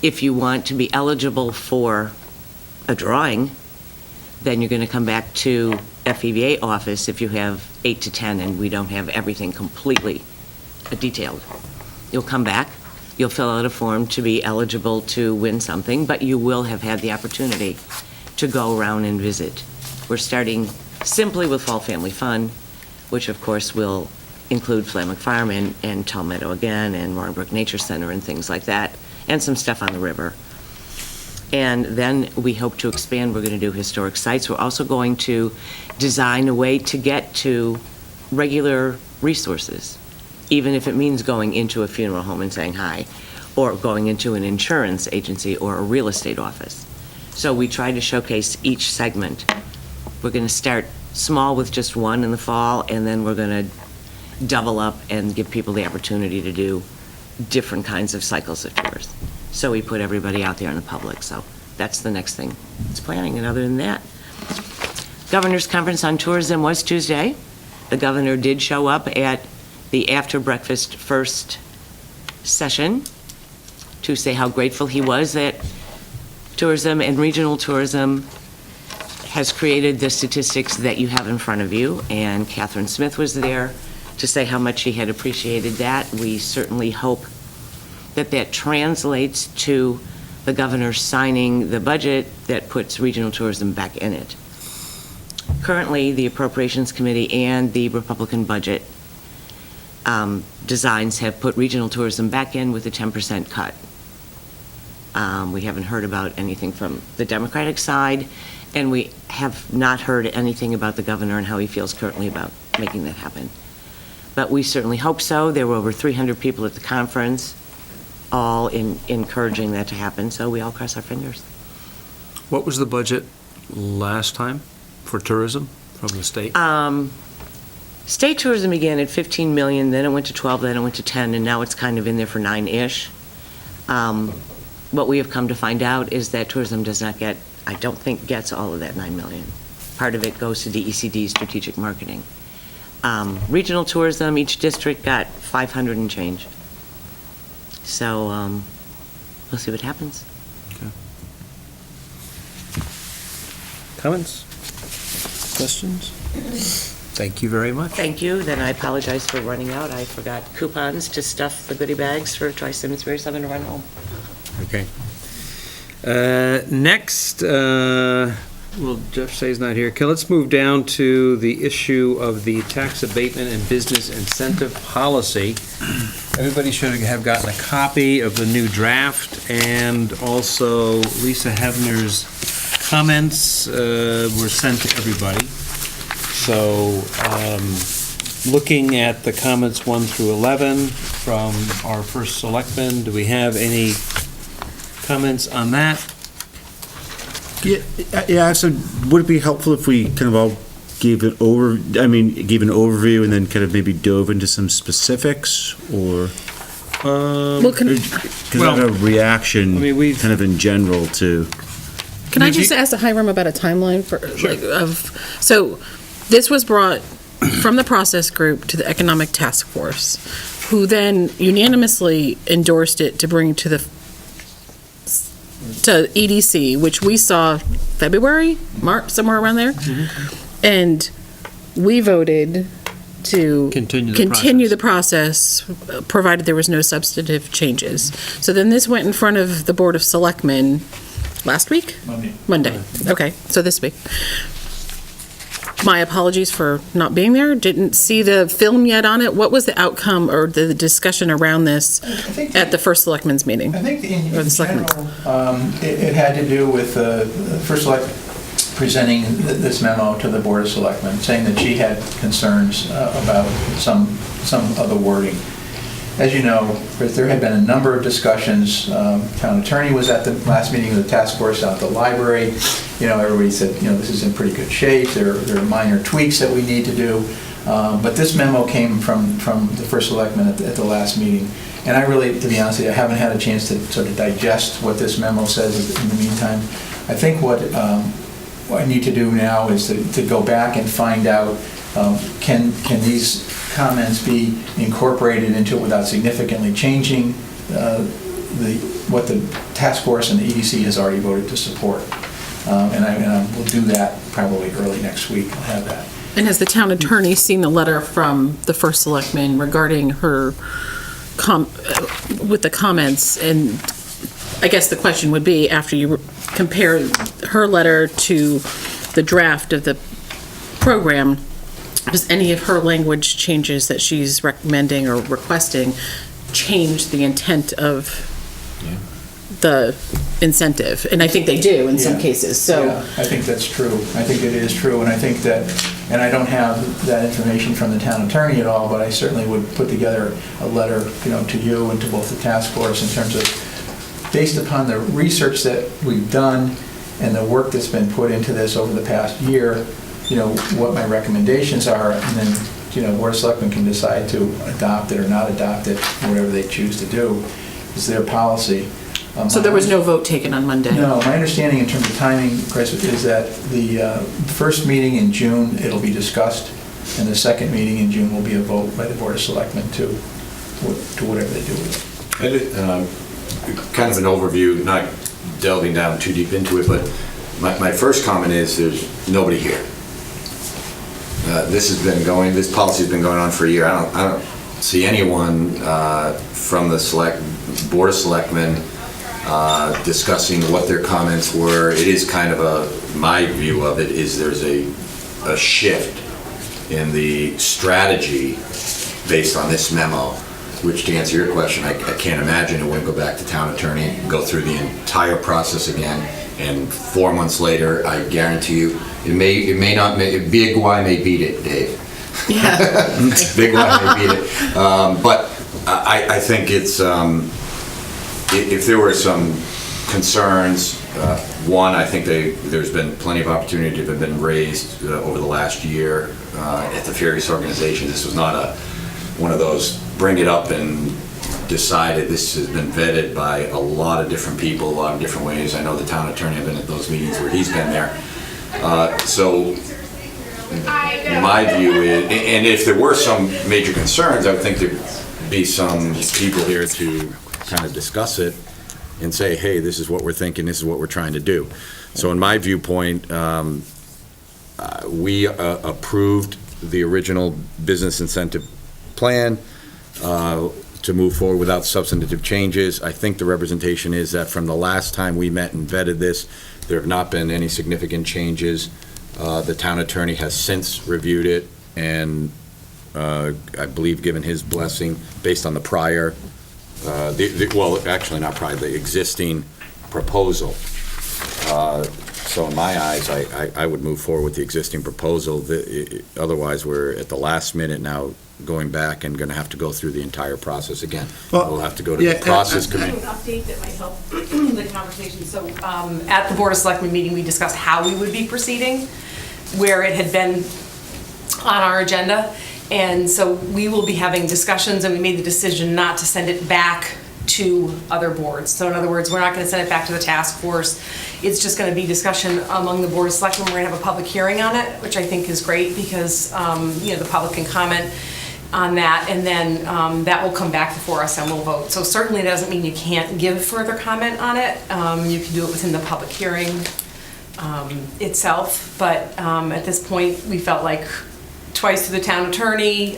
If you want to be eligible for a drawing, then you're going to come back to FEVA office if you have 8 to 10 and we don't have everything completely detailed. You'll come back You'll fill out a form to be eligible to win something, but you will have had the opportunity to go around and visit. We're starting simply with Fall Family Fun, which of course will include Flammock Farm and Tall Meadow again, and Roaringbrook Nature Center and things like that, and some stuff on the river. And then we hope to expand. We're going to do historic sites. We're also going to design a way to get to regular resources, even if it means going into a funeral home and saying hi, or going into an insurance agency or a real estate office. So we try to showcase each segment. We're going to start small with just one in the fall, and then we're going to double up and give people the opportunity to do different kinds of cycles of tours. So we put everybody out there in the public. So that's the next thing it's planning. And other than that, Governor's Conference on Tourism was Tuesday. The governor did show up at the after breakfast first session to say how grateful he was that tourism and regional tourism has created the statistics that you have in front of you. And Catherine Smith was there to say how much she had appreciated that. We certainly hope that that translates to the governor signing the budget that puts regional tourism back in it. Currently, the Appropriations Committee and the Republican budget designs have put regional tourism back in with a 10% cut. We haven't heard about anything from the Democratic side, and we have not heard anything about the governor and how he feels currently about making that happen. But we certainly hope so. There were over 300 people at the conference, all encouraging that to happen, so we all cross our fingers. What was the budget last time for tourism from the state? State tourism began at 15 million, then it went to 12, then it went to 10, and now it's kind of in there for 9-ish. What we have come to find out is that tourism does not get, I don't think gets all of that 9 million. Part of it goes to DECD strategic marketing. Regional tourism, each district got 500 and change. So we'll see what happens. Okay. Comments? Questions? Thank you very much. Thank you. Then I apologize for running out. I forgot coupons to stuff the goodie bags for Try Simsbury, so I'm going to run home. Okay. Next, well, Jeff Say's not here. Okay, let's move down to the issue of the tax abatement and business incentive policy. Everybody should have gotten a copy of the new draft, and also Lisa Hefner's comments were sent to everybody. So, looking at the comments 1 through 11 from our first selectman, do we have any comments on that? Yeah, so would it be helpful if we kind of all gave an overview and then kind of maybe dove into some specifics, or because I have a reaction kind of in general to. Can I just ask the Hiram about a timeline for, so this was brought from the process group to the Economic Task Force, who then unanimously endorsed it to bring to EDC, which we saw February, March, somewhere around there. Mm-hmm. And we voted to continue the process, provided there was no substantive changes. So then this went in front of the Board of Selectmen last week? Monday. Okay, so this week. My apologies for not being there. Didn't see the film yet on it. What was the outcome or the discussion around this at the first selectmen's meeting? I think in general, it had to do with the first select presenting this memo to the Board of Selectmen, saying that she had concerns about some of the wording. As you know, there had been a number of discussions. Town attorney was at the last meeting of the task force out at the library. Everybody said, this is in pretty good shape. There are minor tweaks that we need to do. But this memo came from the first selectman at the last meeting. And I really, to be honest with you, I haven't had a chance to sort of digest what this memo says in the meantime. I think what I need to do now is to go back and find out, can these comments be incorporated into it without significantly changing what the task force and the EDC has already voted to support. And I will do that probably early next week. I'll have that. And has the town attorney seen the letter from the first selectman regarding her with the comments, and I guess the question would be, after you compare her letter to the draft of the program, does any of her language changes that she's recommending or requesting change the intent of the incentive? And I think they do in some cases, so. Yeah, I think that's true. I think it is true, and I think that, and I don't have that information from the town attorney at all, but I certainly would put together a letter, to you and to both the task force in terms of, based upon the research that we've done and the work that's been put into this over the past year, what my recommendations are, and then, Board of Selectmen can decide to adopt it or not adopt it, whatever they choose to do, is their policy. So there was no vote taken on Monday? No, my understanding in terms of timing, Chris, is that the first meeting in June, it'll be discussed, and the second meeting in June will be a vote by the Board of Selectmen to whatever they do with it. Kind of an overview, not delving down too deep into it, but my first comment is there's nobody here. This policy's been going on for a year. I don't see anyone from the Board of Selectmen discussing what their comments were. It is kind of my view of it is there's a shift in the strategy based on this memo, which, to answer your question, I can't imagine it wouldn't go back to town attorney, go through the entire process again, and 4 months later, I guarantee you, it may not, Big Y may beat it, Dave. Yeah. Big Y may beat it. But I think it's, if there were some concerns, one, I think there's been plenty of opportunity that have been raised over the last year at the various organizations. This was not one of those bring it up and decided. This has been vetted by a lot of different people, a lot of different ways. I know the town attorney have been at those meetings where he's been there. So my view is, and if there were some major concerns, I would think there'd be some people here to kind of discuss it and say, hey, this is what we're thinking, this is what we're trying to do. So in my viewpoint, we approved the original business incentive plan to move forward without substantive changes. I think the representation is that from the last time we met and vetted this, there have not been any significant changes. The town attorney has since reviewed it and I believe given his blessing based on the prior, well, actually not prior, the existing proposal. So in my eyes, I would move forward with the existing proposal. Otherwise, we're at the last minute now going back and going to have to go through the entire process again. We'll have to go to the process committee. An update that might help the conversation. So at the Board of Selectmen meeting, we discussed how we would be proceeding, where it had been on our agenda. And so we will be having discussions, and we made the decision not to send it back to other boards. So in other words, we're not going to send it back to the task force. It's just going to be discussion among the Board of Selectmen. We're going to have a public hearing on it, which I think is great because the public can comment on that, and then that will come back before us and we'll vote. So certainly it doesn't mean you can't give further comment on it. You can do it within the public hearing itself, but at this point we felt like twice to the town attorney,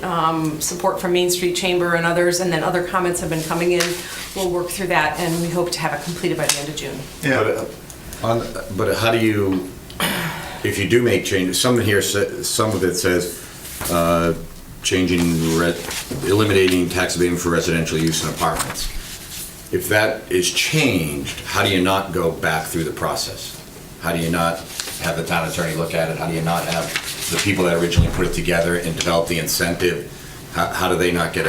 support from Main Street Chamber and others, and then other comments have been coming in. We'll work through that and we hope to have it completed by the end of June. Yeah. But how do you, if you do make changes, some of it says eliminating tax abatement for residential use in apartments. If that is changed, how do you not go back through the process? How do you not have the town attorney look at it? How do you not have the people that originally put it together and develop the incentive? How do they not get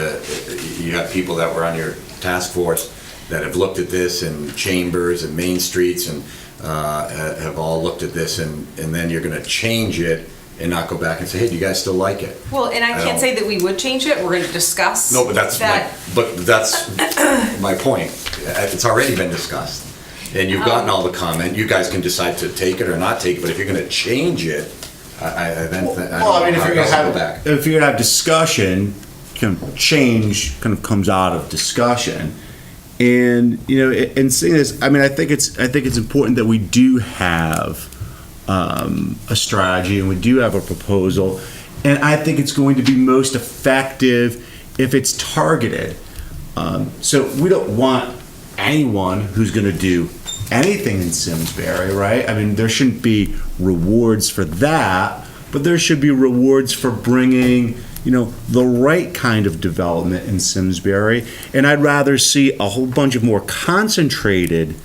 you have people that were on your task force that have looked at this, and Chambers and Main Streets and have all looked at this, and then you're going to change it and not go back and say, hey, do you guys still like it? Well, and I can't say that we would change it. We're going to discuss. No, but that's my point. It's already been discussed. And you've gotten all the comment. You guys can decide to take it or not take it, but if you're going to change it, if you're gonna have discussion, kind of change kind of comes out of discussion, and and seeing this, I think it's important that we do have a strategy and we do have a proposal, and I think it's going to be most effective if it's targeted. So we don't want anyone who's going to do anything in Simsbury, right? I mean, there shouldn't be rewards for that, but there should be rewards for bringing, the right kind of development in Simsbury. And I'd rather see a whole bunch of more concentrated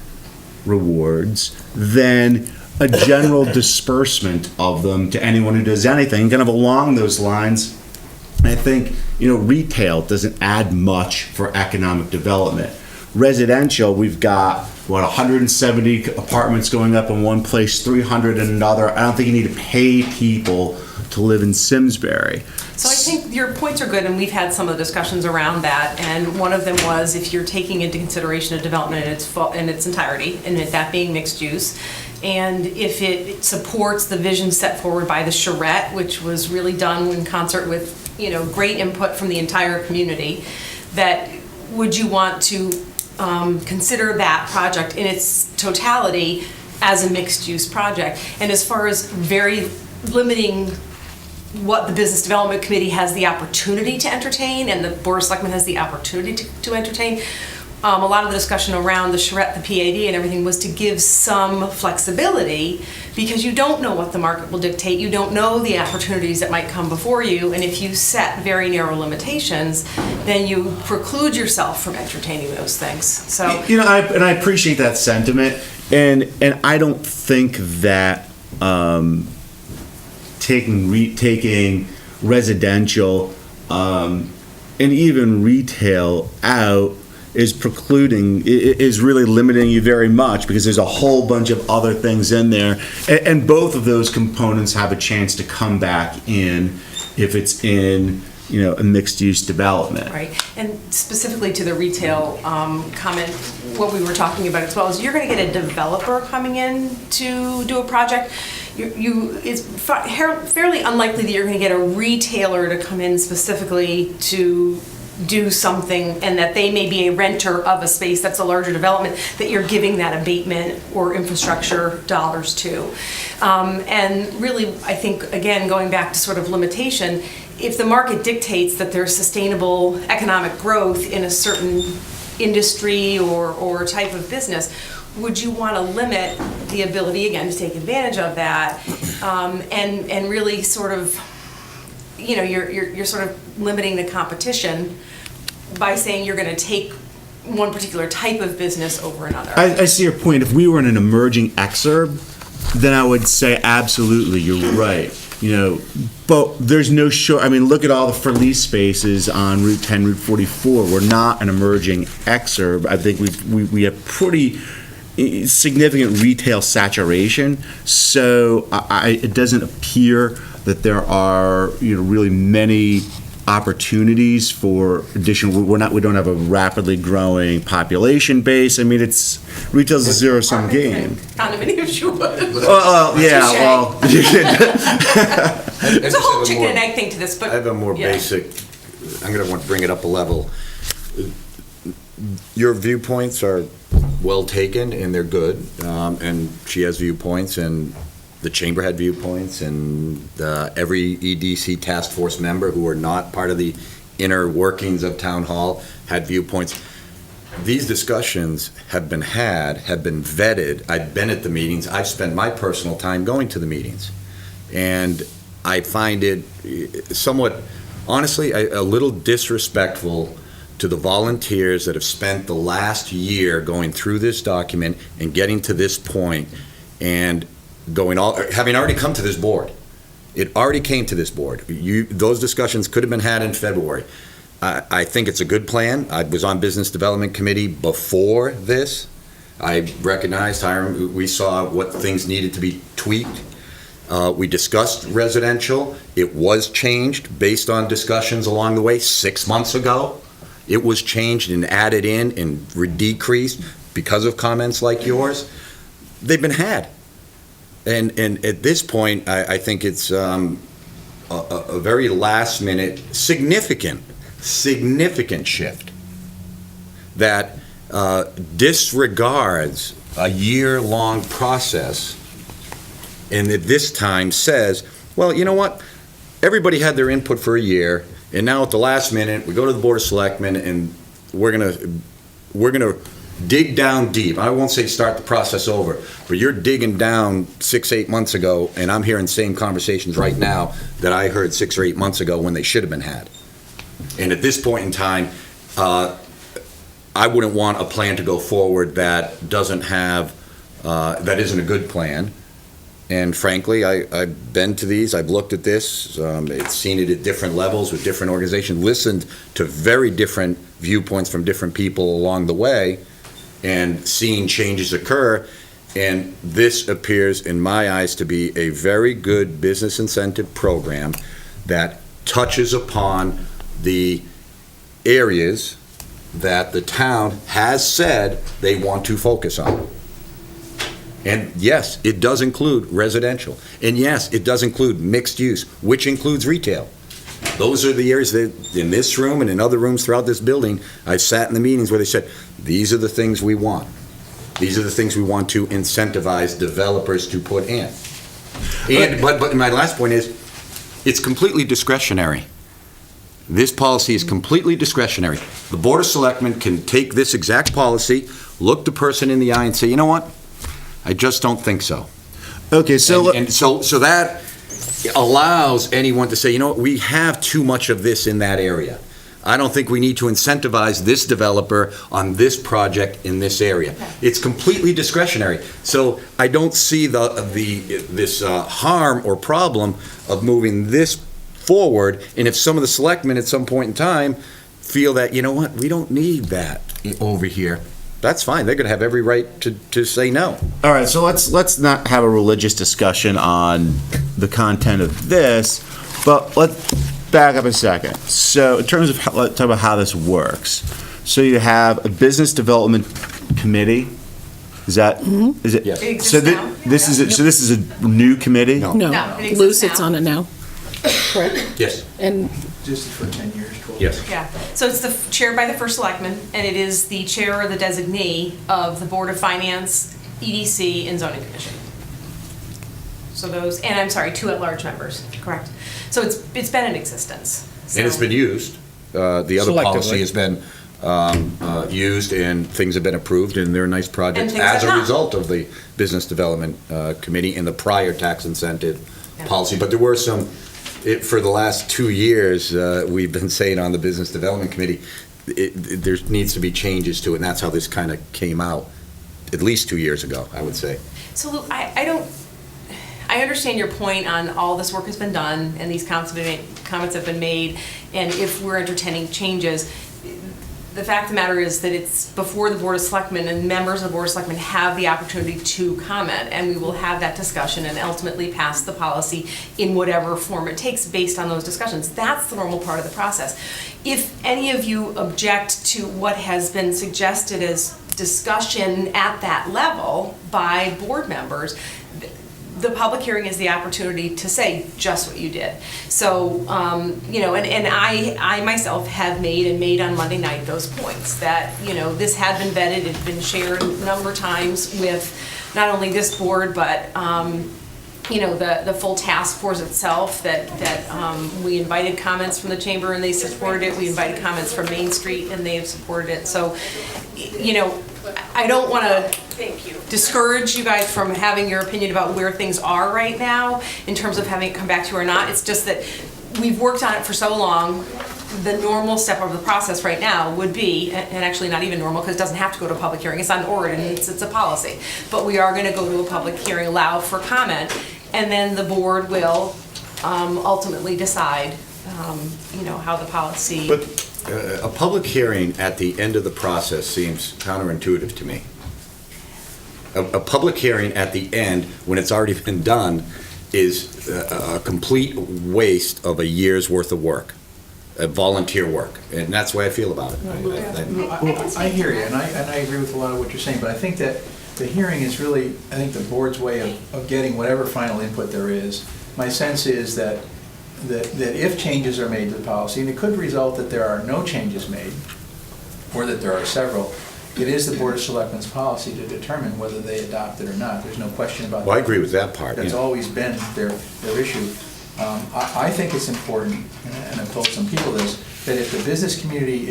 rewards than a general disbursement of them to anyone who does anything. Kind of along those lines, I think, retail doesn't add much for economic development. Residential, we've got, 170 apartments going up in one place, 300 in another. I don't think you need to pay people to live in Simsbury. So I think your points are good, and we've had some of the discussions around that. And one of them was if you're taking into consideration a development in its entirety, and that being mixed use, and if it supports the vision set forward by the charrette, which was really done in concert with great input from the entire community, that would you want to consider that project in its totality as a mixed-use project? And as far as very limiting what the Business Development Committee has the opportunity to entertain and the Board of Selectmen has the opportunity to entertain, a lot of the discussion around the charrette, the PAD and everything was to give some flexibility, because you don't know what the market will dictate, you don't know the opportunities that might come before you, and if you set very narrow limitations, then you preclude yourself from entertaining those things. So I appreciate that sentiment, and I don't think that taking residential and even retail out is really limiting you very much, because there's a whole bunch of other things in there, and both of those components have a chance to come back in if it's in a mixed-use development. Right, and specifically to the retail comment, what we were talking about as well is you're going to get a developer coming in to do a project. It's fairly unlikely that you're going to get a retailer to come in specifically to do something, and that they may be a renter of a space that's a larger development that you're giving that abatement or infrastructure dollars to. And really, I think, again, going back to sort of limitation, if the market dictates that there's sustainable economic growth in a certain industry or type of business, would you want to limit the ability, again, to take advantage of that, and really sort of, you're sort of limiting the competition by saying you're going to take one particular type of business over another. I see your point. If we were in an emerging exurb, then I would say absolutely, you're right. But there's no short. I mean, look at all the for lease spaces on Route 10, Route 44. We're not an emerging exurb. I think we have pretty significant retail saturation. So it doesn't appear that there are really many opportunities for additional. We don't have a rapidly growing population base. I mean, retail's a zero-sum game. Condominiums, you would. Well, yeah, well. There's a whole chicken and egg thing to this, but I have a more basic, I'm going to want to bring it up a level. Your viewpoints are well taken, and they're good, and she has viewpoints, and the chamber had viewpoints, and every EDC task force member who are not part of the inner workings of town hall had viewpoints. These discussions have been vetted. I've been at the meetings. I've spent my personal time going to the meetings, and I find it somewhat, honestly, a little disrespectful to the volunteers that have spent the last year going through this document and getting to this point, and having already come to this board. It already came to this board. Those discussions could have been had in February. I think it's a good plan. I was on Business Development Committee before this. I recognized, we saw what things needed to be tweaked. We discussed residential. It was changed based on discussions along the way 6 months ago. It was changed and added in and decreased because of comments like yours. They've been had. And at this point, I think it's a very last minute, significant shift that disregards a year-long process, and at this time says, well, you know what? Everybody had their input for a year, and now at the last minute, we go to the Board of Selectmen, and we're gonna dig down deep. I won't say start the process over, but you're digging down 6-8 months ago, and I'm hearing same conversations right now that I heard 6 or 8 months ago when they should have been had. And at this point in time, I wouldn't want a plan to go forward that doesn't have, that isn't a good plan. And frankly, I've been to these, I've looked at this, it's seen it at different levels with different organizations, listened to very different viewpoints from different people along the way, and seen changes occur. And this appears, in my eyes, to be a very good business incentive program that touches upon the areas that the town has said they want to focus on. And yes, it does include residential. And yes, it does include mixed use, which includes retail. Those are the areas that, in this room and in other rooms throughout this building, I've sat in the meetings where they said, these are the things we want. These are the things we want to incentivize developers to put in. And, but my last point is, it's completely discretionary. This policy is completely discretionary. The Board of Selectmen can take this exact policy, look the person in the eye and say, you know what? I just don't think so. Okay, so And so that allows anyone to say, you know what, we have too much of this in that area. I don't think we need to incentivize this developer on this project in this area. It's completely discretionary. So I don't see this harm or problem of moving this forward. And if some of the selectmen at some point in time feel that, you know what, we don't need that over here, that's fine. They're going to have every right to say no. all right, so let's not have a religious discussion on the content of this, but let's back up a second. So in terms of let's talk about how this works. So you have a business development committee. Is that is it? Yes. It exists So now. this is a new committee. No. No, No, it exists Lou sits now. on it now, correct? Yes. And Just for 10 years, 12 Yes. years. Yeah, so it's chaired by the first selectman, and it is the chair or the designee of the Board of Finance, EDC, and Zoning Commission. So those, and I'm sorry, 2 at-large members, correct? So it's been in existence. And it's So- been used. The other policy Selectively. has been used, and things have been approved, and they're nice projects things as have a not. result of the Business Development Committee and the prior tax incentive Yeah. policy. But there were some, for the last 2 years, we've been saying on the Business Development Committee, there needs to be changes to it, and that's how this kind of came out, at least 2 years ago, I would say. So Lou, I understand your point on all this work has been done, and these comments have been made, and if we're entertaining changes, the fact of the matter is that it's before the Board of Selectmen, and members of the Board of Selectmen have the opportunity to comment, and we will have that discussion and ultimately pass the policy in whatever form it takes based on those discussions. That's the normal part of the process. If any of you object to what has been suggested as discussion at that level by board members, the public hearing is the opportunity to say just what you did. So, and I myself have made on Monday night those points that, this had been vetted, it had been shared a number of times with not only this board, but, the full task force itself, that we invited comments from the chamber and they supported it. We invited comments from Main Street and they have supported it. So, I don't want to discourage you guys from having your opinion about where things are right now in terms of having it come back to you or not. It's just that we've worked on it for so long. The normal step of the process right now would be, and actually not even normal because it doesn't have to go to a public hearing, it's on ordinance, it's a policy. But we are going to go to a public hearing, allow for comment, and then the board will ultimately decide, how the policy. But a public hearing at the end of the process seems counterintuitive to me. A public hearing at the end, when it's already been done, is a complete waste of a year's worth of work, volunteer work, and that's the way I feel about it. I hear you, and I agree with a lot of what you're saying, but I think that the hearing is really, I think, the board's way of getting whatever final input there is. My sense is that if changes are made to the policy, and it could result that there are no changes made, or that there are several, it is the Board of Selectmen's policy to determine whether they adopt it or not. There's no question about that. Well, I agree with that part. That's yeah. always been their issue. I think it's important, and I've told some people this, that if the business community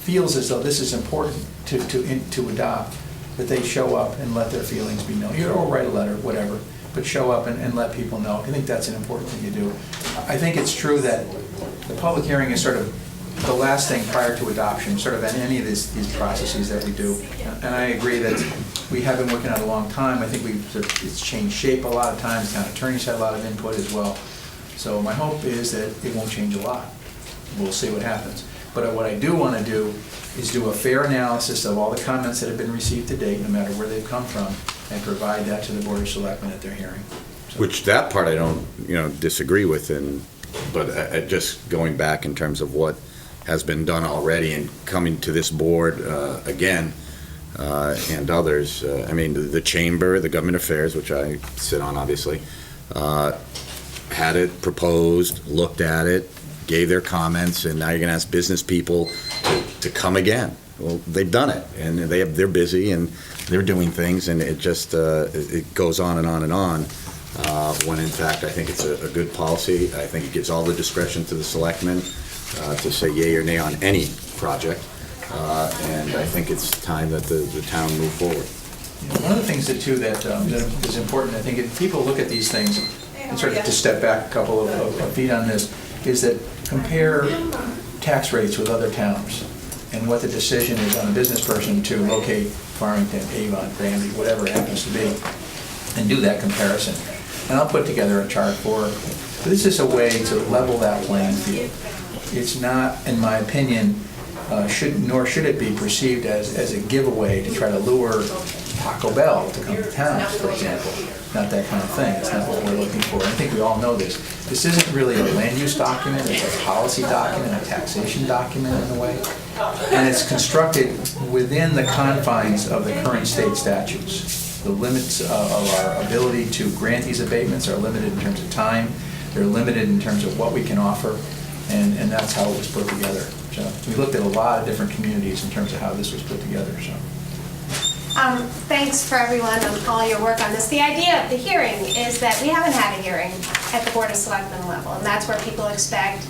feels as though this is important to adopt, that they show up and let their feelings be known, or write a letter, whatever, but show up and let people know. I think that's an important thing to do. I think it's true that the public hearing is sort of the last thing prior to adoption, sort of in any of these processes that we do. And I agree that we have been working on it a long time. I think it's changed shape a lot of times. Town attorneys had a lot of input as well. So my hope is that it won't change a lot. We'll see what happens. But what I do want to do is do a fair analysis of all the comments that have been received to date, no matter where they've come from, and provide that to the Board of Selectmen at their hearing. So- Which that part I don't, disagree with, but just going back in terms of what has been done already and coming to this board again, and others, the Chamber, the Government Affairs, which I sit on obviously, had it proposed, looked at it, gave their comments, and now you're going to ask business people to come again. Well, they've done it, and they're busy, and they're doing things, and it just, it goes on and on and on, when in fact, I think it's a good policy. I think it gives all the discretion to the selectmen to say yay or nay on any project, and I think it's time that the town move forward. One of the things that is important, I think, if people look at these things, and sort of to step back a couple of feet on this, is that compare tax rates with other towns and what the decision is on a business person to locate Farmington, Avon, Granby, whatever it happens to be, and do that comparison. And I'll put together a chart this is a way to level that playing field. It's not, in my opinion, nor should it be perceived as a giveaway to try to lure Taco Bell to come to town, for example. Not that kind of thing. It's not what we're looking for. I think we all know this. This isn't really a land use document. It's a policy document, a taxation document in a way. And it's constructed within the confines of the current state statutes. The limits of our ability to grant these abatements are limited in terms of time. They're limited in terms of what we can offer. And that's how it was put together. So we looked at a lot of different communities in terms of how this was put together. So. Thanks for everyone and all your work on this. The idea of the hearing is that we haven't had a hearing at the Board of Selectmen level, and that's where people expect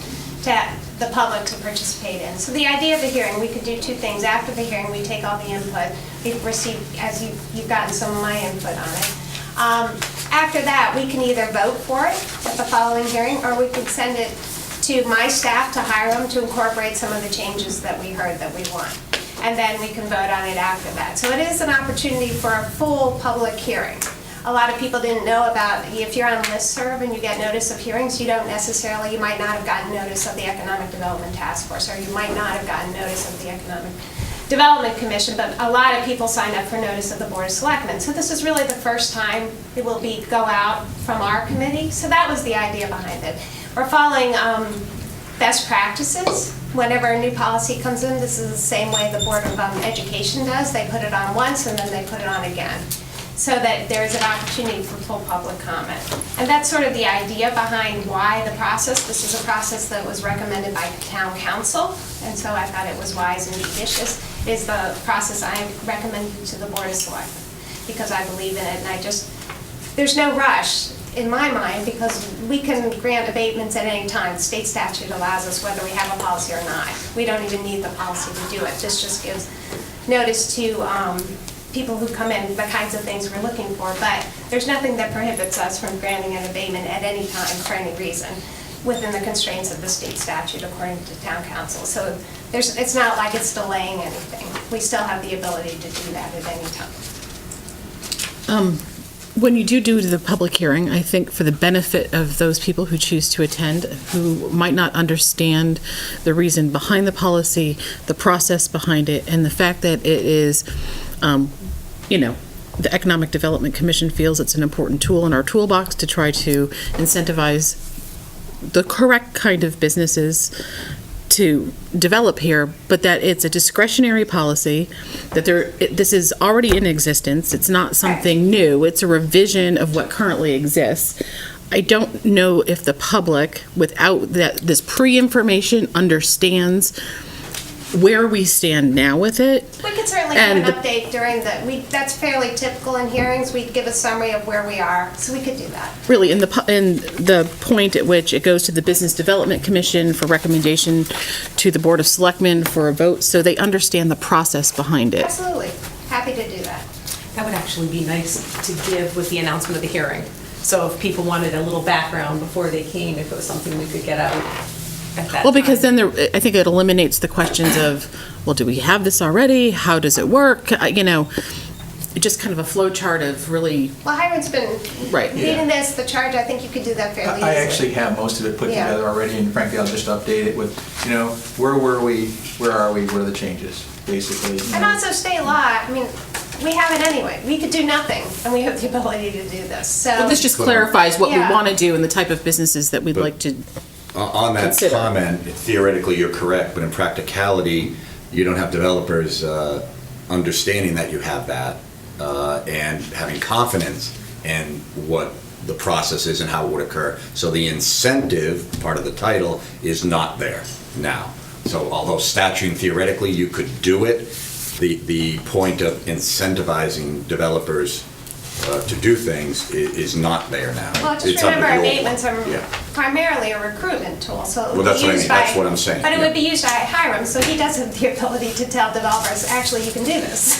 the public to participate in. So the idea of the hearing, we could do two things. After the hearing, we take all the input we've received, as you've gotten some of my input on it. After that, we can either vote for it at the following hearing, or we could send it to my staff to hire them to incorporate some of the changes that we heard that we want. And then we can vote on it after that. So it is an opportunity for a full public hearing. A lot of people didn't know about, if you're on listserv and you get notice of hearings, you might not have gotten notice of the Economic Development Task Force, or you might not have gotten notice of the Economic Development Commission, but a lot of people signed up for notice of the Board of Selectmen. So this is really the first time it will go out from our committee. So that was the idea behind it. We're following best practices. Whenever a new policy comes in, this is the same way the Board of Education does. They put it on once and then they put it on again, so that there is an opportunity for full public comment. And that's sort of the idea behind why the process. This is a process that was recommended by Town Council, and so I thought it was wise and judicious, is the process I recommended to the Board of Selectmen, because I believe in it, and there's no rush in my mind, because we can grant abatements at any time. The state statute allows us, whether we have a policy or not. We don't even need the policy to do it. This just gives notice to people who come in, the kinds of things we're looking for, but there's nothing that prohibits us from granting an abatement at any time for any reason within the constraints of the state statute according to Town Council. So it's not like it's delaying anything. We still have the ability to do that at any time. When you do the public hearing, I think for the benefit of those people who choose to attend, who might not understand the reason behind the policy, the process behind it, and the fact that it is, the Economic Development Commission feels it's an important tool in our toolbox to try to incentivize the correct kind of businesses to develop here, but that it's a discretionary policy, that this is already in existence. It's not something new. It's a revision of what currently exists. I don't know if the public, without this pre-information, understands where we stand now with it. We could certainly give And an the- update during that's fairly typical in hearings. We'd give a summary of where we are, so we could do that. Really, in the point at which it goes to the Business Development Commission for recommendation to the Board of Selectmen for a vote, so they understand the process behind it. Absolutely. Happy to do that. That would actually be nice to give with the announcement of the hearing. So if people wanted a little background before they came, if it was something we could get out at that Well, because time. then I think it eliminates the questions of, well, do we have this already? How does it work? Just kind of a flow chart of really, Well, Hiram's been Right. leading this, the charge. I think you could do that fairly easily. I actually have most of it put Yeah. together already, and frankly, I'll just update it with, where were we, where are we, what are the changes, basically. And also state law, I mean, we have it anyway. We could do nothing, and we have the ability to do this, so. well, this just clarifies what we Yeah. want to do and the type of businesses that we'd But- like to. On that Consider. comment, theoretically, you're correct, but in practicality, you don't have developers understanding that you have that and having confidence in what the process is and how it would occur. So the incentive, part of the title, is not there now. So although statute theoretically you could do it, the point of incentivizing developers to do things is not there now. Well, just It's under remember, the old abatements one. are Yeah. primarily a recruitment tool, so it Well, would that's be what I used mean. by. That's what I'm saying, But it yeah. would be used by Hiram, so he does have the ability to tell developers, actually, you can do this.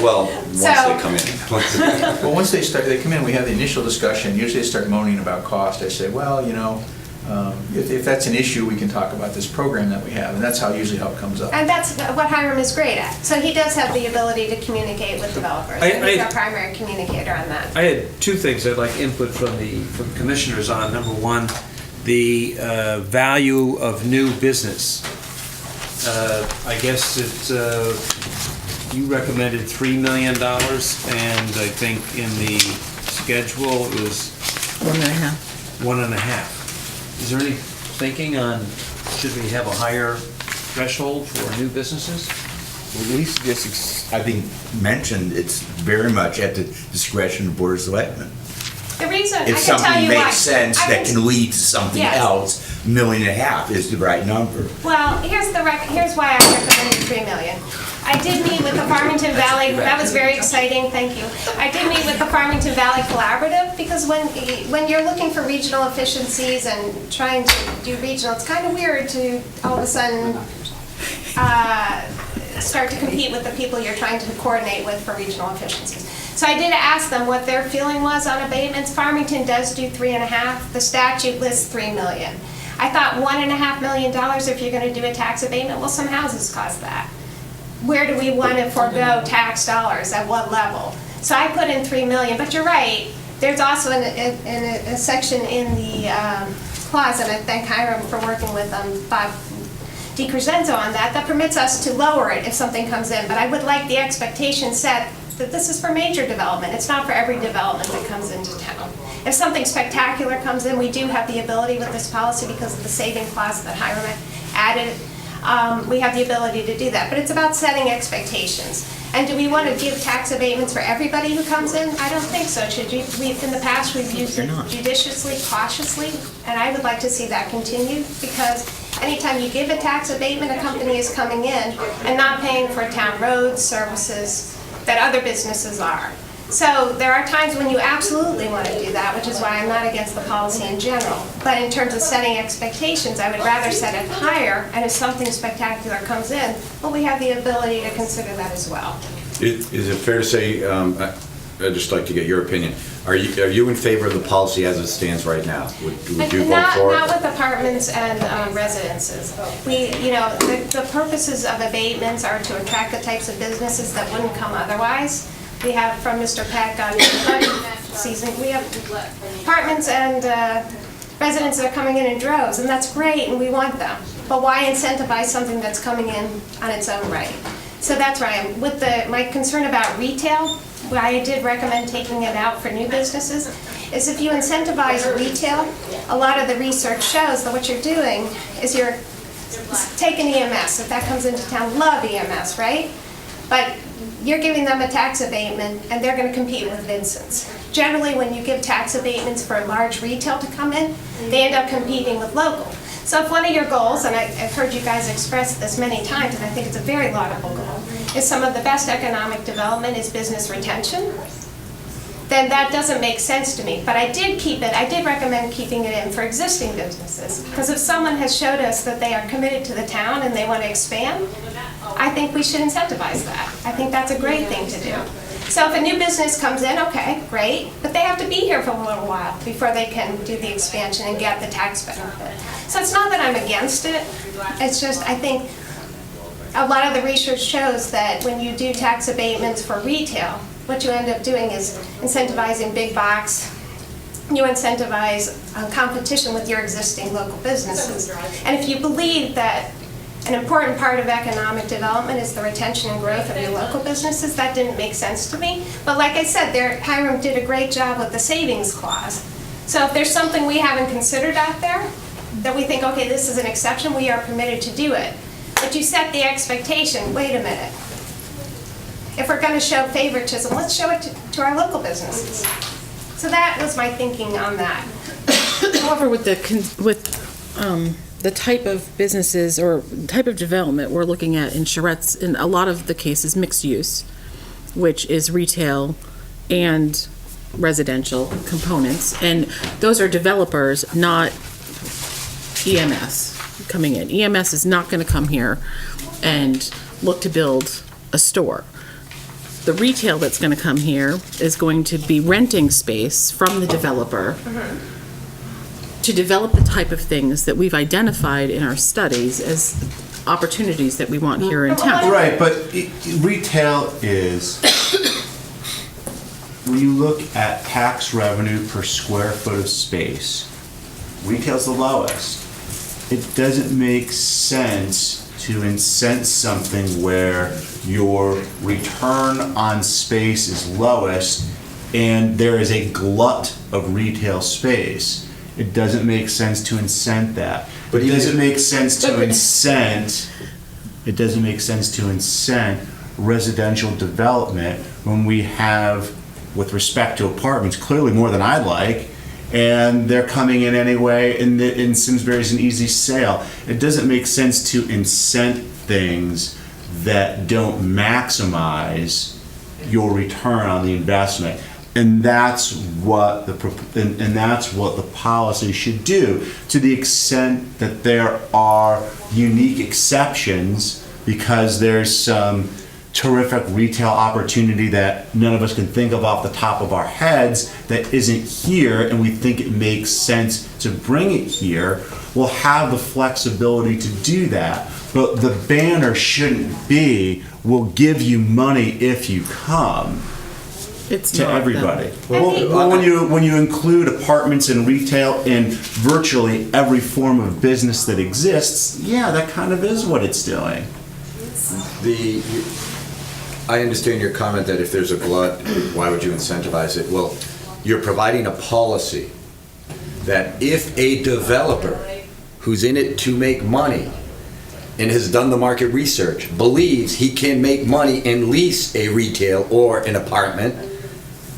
Well, once So- they come in. Well, once they come in, we have the initial discussion, usually they start moaning about cost, I say, well, if that's an issue, we can talk about this program that we have, and that's usually how it comes up. And that's what Hiram is great at. So he does have the ability to communicate with developers. And he's our primary communicator on that. I had two things I'd like input from commissioners on. Number one, the value of new business. I guess you recommended $3 million, and I think in the schedule it was 1.5. 1.5. Is there any thinking on, should we have a higher threshold for new businesses? Well, Lisa just, I think, mentioned it's very much at the discretion of the Board of Selectmen. The reason, I If can tell something you why. makes sense I that can lead to something Yes. else, $1.5 million is the right number. Well, here's why I recommended $3 million. I did meet with the Farmington Valley, that was very exciting, thank you. I did meet with the Farmington Valley Collaborative, because when you're looking for regional efficiencies and trying to do regional, it's kind of weird to all of a sudden start to compete with the people you're trying to coordinate with for regional efficiencies. So I did ask them what their feeling was on abatements. Farmington does do 3.5, the statute lists $3 million. I thought $1.5 million if you're gonna do a tax abatement, well, some houses cost that. Where do we want to forego tax dollars, at what level? So I put in $3 million, but you're right, there's also a section in the clause, and I thank Hiram for working with Bob DiCrescenzo on that permits us to lower it if something comes in, but I would like the expectation set that this is for major development, it's not for every development that comes into town. If something spectacular comes in, we do have the ability with this policy because of the saving clause that Hiram added. We have the ability to do that, but it's about setting expectations. And do we want to give tax abatements for everybody who comes in? I don't think so. In the past, we've used it judiciously, cautiously, and I would like to see that continue, because anytime you give a tax abatement, a company is coming in and not paying for town roads, services that other businesses are. So there are times when you absolutely want to do that, which is why I'm not against the policy in general. But in terms of setting expectations, I would rather set it higher, and if something spectacular comes in, well, we have the ability to consider that as well. Is it fair to say, I'd just like to get your opinion, are you in favor of the policy as it stands right now? Would you vote for it? Not with apartments and residences. The purposes of abatements are to attract the types of businesses that wouldn't come otherwise. We have from Mr. Peck on season, we have apartments and residents that are coming in droves, and that's great, and we want them. But why incentivize something that's coming in on its own right? So that's where I am. With my concern about retail, why I did recommend taking it out for new businesses, is if you incentivize retail, a lot of the research shows that what you're doing is you're taking EMS. If that comes into town, love EMS, right? But you're giving them a tax abatement, and they're going to compete with Vincent's. Generally, when you give tax abatements for large retail to come in, they end up competing with local. So if one of your goals, and I've heard you guys express this many times, and I think it's a very laudable goal, is some of the best economic development is business retention, then that doesn't make sense to me. But I did recommend keeping it in for existing businesses. Because if someone has showed us that they are committed to the town and they want to expand, I think we should incentivize that. I think that's a great thing to do. So if a new business comes in, okay, great, but they have to be here for a little while before they can do the expansion and get the tax benefit. So it's not that I'm against it, it's just I think a lot of the research shows that when you do tax abatements for retail, what you end up doing is incentivizing big box. You incentivize competition with your existing local businesses. And if you believe that an important part of economic development is the retention and growth of your local businesses, that didn't make sense to me. But like I said, Hiram did a great job with the savings clause. So if there's something we haven't considered out there, that we think, okay, this is an exception, we are permitted to do it. But you set the expectation, wait a minute. If we're going to show favoritism, let's show it to our local businesses. So that was my thinking on that. However, with the type of businesses or type of development we're looking at in Charette's, in a lot of the cases, mixed use, which is retail and residential components. And those are developers, not EMS coming in. EMS is not going to come here and look to build a store. The retail that's going to come here is going to be renting space from the developer to develop the type of things that we've identified in our studies as opportunities that we want here in town. Right, but retail is, when you look at tax revenue per square foot of space, retail's the lowest. It doesn't make sense to incent something where your return on space is lowest and there is a glut of retail space. It doesn't make sense to incent that. But it doesn't make sense to incent residential development when we have, with respect to apartments, clearly more than I'd like, and they're coming in anyway, in Simsbury's an easy sale. It doesn't make sense to incent things that don't maximize your return on the investment. And that's what the policy should do, to the extent that there are unique exceptions because there's some terrific retail opportunity that none of us can think of off the top of our heads that isn't here, and we think it makes sense to bring it here. We'll have the flexibility to do that. But the banner shouldn't be, we'll give you money if you come. It's to not everybody. that. Well, when you include apartments and retail in virtually every form of business that exists, yeah, that kind of is what it's doing. I understand your comment that if there's a glut, why would you incentivize it? Well, you're providing a policy that if a developer who's in it to make money and has done the market research believes he can make money and lease a retail or an apartment,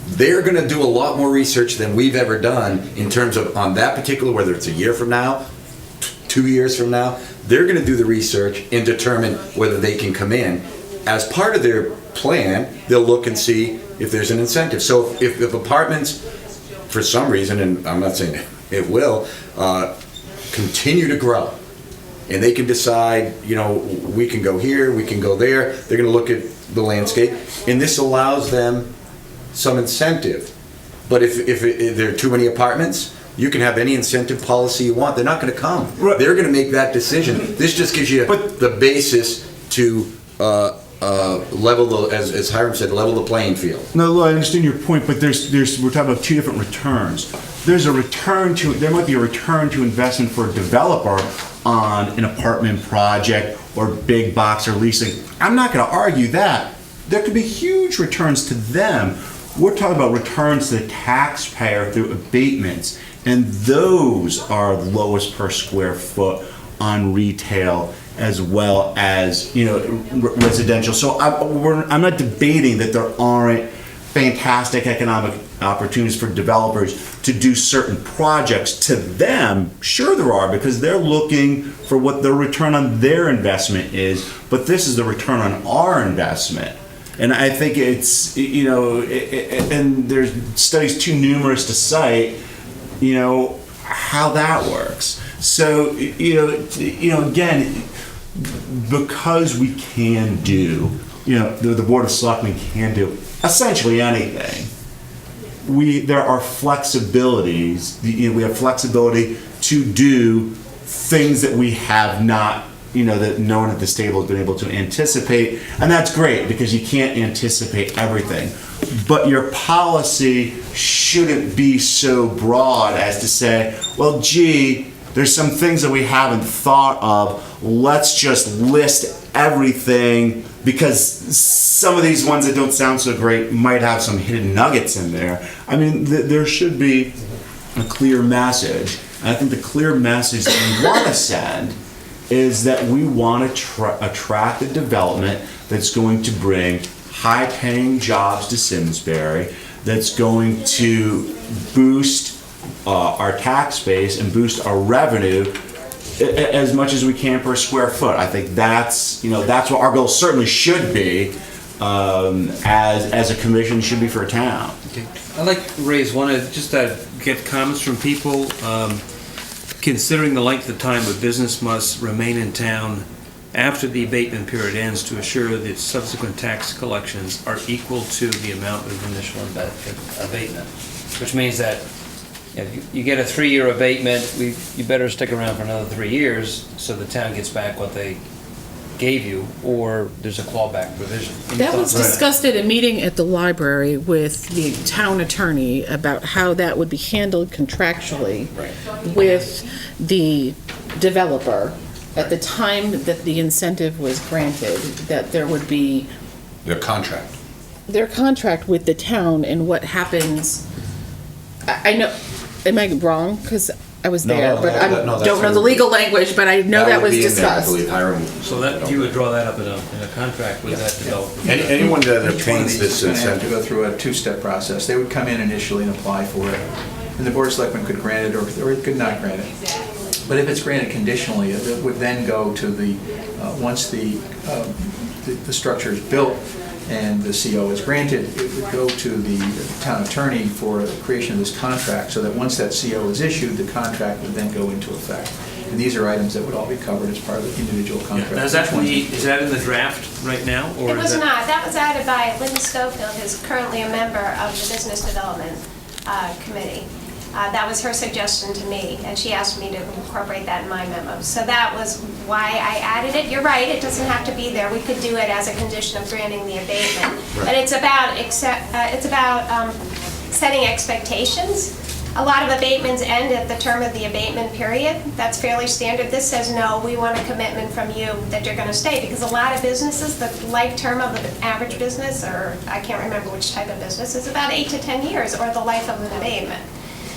they're going to do a lot more research than we've ever done in terms of on that particular, whether it's a year from now, 2 years from now, they're going to do the research and determine whether they can come in. As part of their plan, they'll look and see if there's an incentive. So if apartments, for some reason, and I'm not saying it will, continue to grow, and they can decide, we can go here, we can go there, they're going to look at the landscape, and this allows them some incentive. But if there are too many apartments, you can have any incentive policy you want. They're not going to come. Right. They're going to make that decision. This just gives you the basis to level as Hiram said, level the playing field. No, I understand your point, but we're talking about two different returns. There might be a return to investment for a developer on an apartment project or big box or leasing. I'm not going to argue that. There could be huge returns to them. We're talking about returns to the taxpayer through abatements, and those are lowest per square foot on retail as well as residential. So I'm not debating that there aren't fantastic economic opportunities for developers to do certain projects to them? Sure there are, because they're looking for what the return on their investment is, but this is the return on our investment. And I think it's, and there's studies too numerous to cite, how that works. So, again, because we can do, the Board of Selectmen can do essentially anything. There are flexibilities. We have flexibility to do things that we have not, that no one at this table has been able to anticipate, and that's great because you can't anticipate everything. But your policy shouldn't be so broad as to say, well, gee, there's some things that we haven't thought of. Let's just list everything, because some of these ones that don't sound so great might have some hidden nuggets in there. I mean, there should be a clear message. And I think the clear message that we want to send is that we want to attract a development that's going to bring high-paying jobs to Simsbury, that's going to boost our tax base and boost our revenue as much as we can per square foot. I think that's what our goal certainly should be, as a commission should be for a town. Okay. I'd like to raise one, just to get comments from people. Considering the length of time a business must remain in town after the abatement period ends to assure that subsequent tax collections are equal to the amount of initial abatement, which means that if you get a 3-year abatement, you better stick around for another 3 years so the town gets back what they gave you, or there's a clawback provision. That was discussed at a meeting at the library with the town attorney about how that would be handled contractually with the developer at the time that the incentive was granted, that there would be Their contract. their contract with the town and what happens. I know, am I wrong? Because I was there, but I don't know the legal language, but I know that was discussed. So that, you would draw that up in a contract with that developer. Anyone that Each one of obtains these this is going to have to incentive. go through a two-step process. They would come in initially and apply for it, and the Board of Selectmen could grant it or it could not grant it. But if it's granted conditionally, it would then go to once the structure is built and the CO is granted, it would go to the town attorney for the creation of this contract, so that once that CO is issued, the contract would then go into effect. And these are items that would all be covered as part of the individual contract. Now, is that in the draft right now? Or It was is that- not. That was added by Lynn Schofield, who's currently a member of the Business Development Committee. That was her suggestion to me, and she asked me to incorporate that in my memo. So that was why I added it. You're right, it doesn't have to be there. We could do it as a condition of granting the abatement. But it's about setting expectations. A lot of abatements end at the term of the abatement period. That's fairly standard. This says, no, we want a commitment from you that you're going to stay, because a lot of businesses, the life term of an average business, or I can't remember which type of business, is about 8 to 10 years, or the life of an abatement.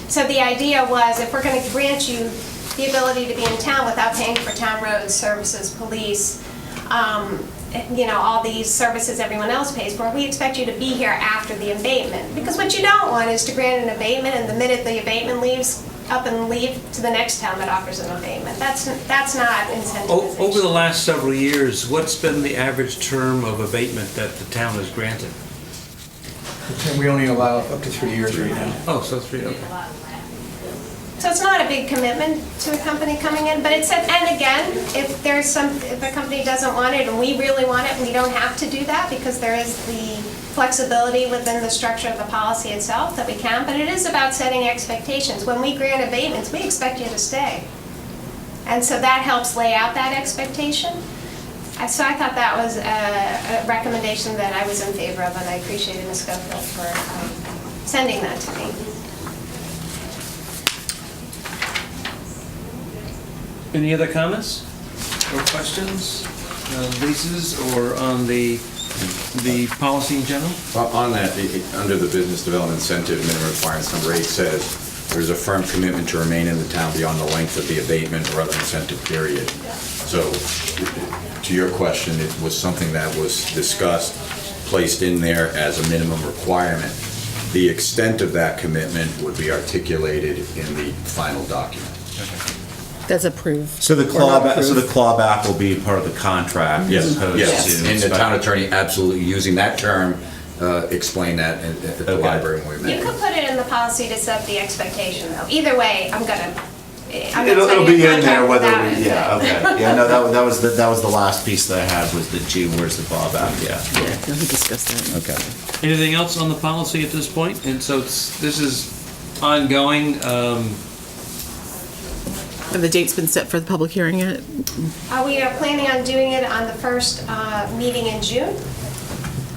So the idea was, if we're going to grant you the ability to be in town without paying for town roads, services, police, all these services everyone else pays for, we expect you to be here after the abatement. Because what you don't want is to grant an abatement, and the minute the abatement leaves, up and leave to the next town that offers an abatement. That's not incentivization. Over the last several years, what's been the average term of abatement that the town has granted? We only allow up to 3 years right now. Oh, so 3, okay. So it's not a big commitment to a company coming in, but it said, and again, if a company doesn't want it and we really want it, we don't have to do that, because there is the flexibility within the structure of the policy itself that we can, but it is about setting expectations. When we grant abatements, we expect you to stay. And so that helps lay out that expectation. So I thought that was a recommendation that I was in favor of, and I appreciated Ms. Schofield for sending that to me. Any other comments or questions, Lisa's, or on the policy in general? On that, under the business development incentive minimum requirements, number 8 says there's a firm commitment to remain in the town beyond the length of the abatement or other incentive period. So, to your question, it was something that was discussed, placed in there as a minimum requirement. The extent of that commitment would be articulated in the final document. That's approved. So the or not clawback, so the approved. clawback will be part of the contract as opposed Yes, to. and the town attorney absolutely, using that term, explained that at the Okay. library when we You met. could put it in the policy to set the expectation, though. Either way, I'm gonna It'll sign be your in there contract whether, without it, yeah, but- okay. Yeah, no, that was the last piece that I had was the gee, where's the clawback, yeah. Yeah, no, we discussed that. Okay. Anything else on the policy at this point? And so this is ongoing. Have the date's been set for the public hearing yet? We are planning on doing it on the first meeting in June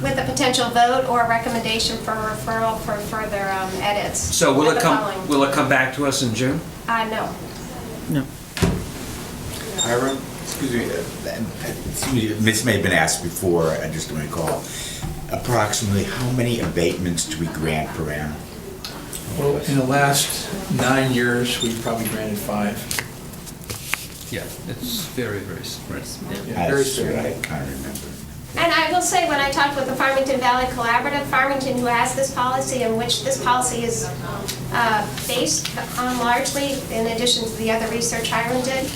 with a potential vote or recommendation for referral for further edits. So will at it the come, following- will it come back to us in June? No. No. Hiram, excuse me, this may have been asked before, I just don't recall. Approximately how many abatements do we grant per annum? Well, in the last 9 years, we've probably granted 5. Yeah, it's very, very small. Yeah, very That's what I sparingly. kind of remember. And I will say, when I talked with the Farmington Valley Collaborative, Farmington, who has this policy, in which this policy is based on largely, in addition to the other research Hiram did,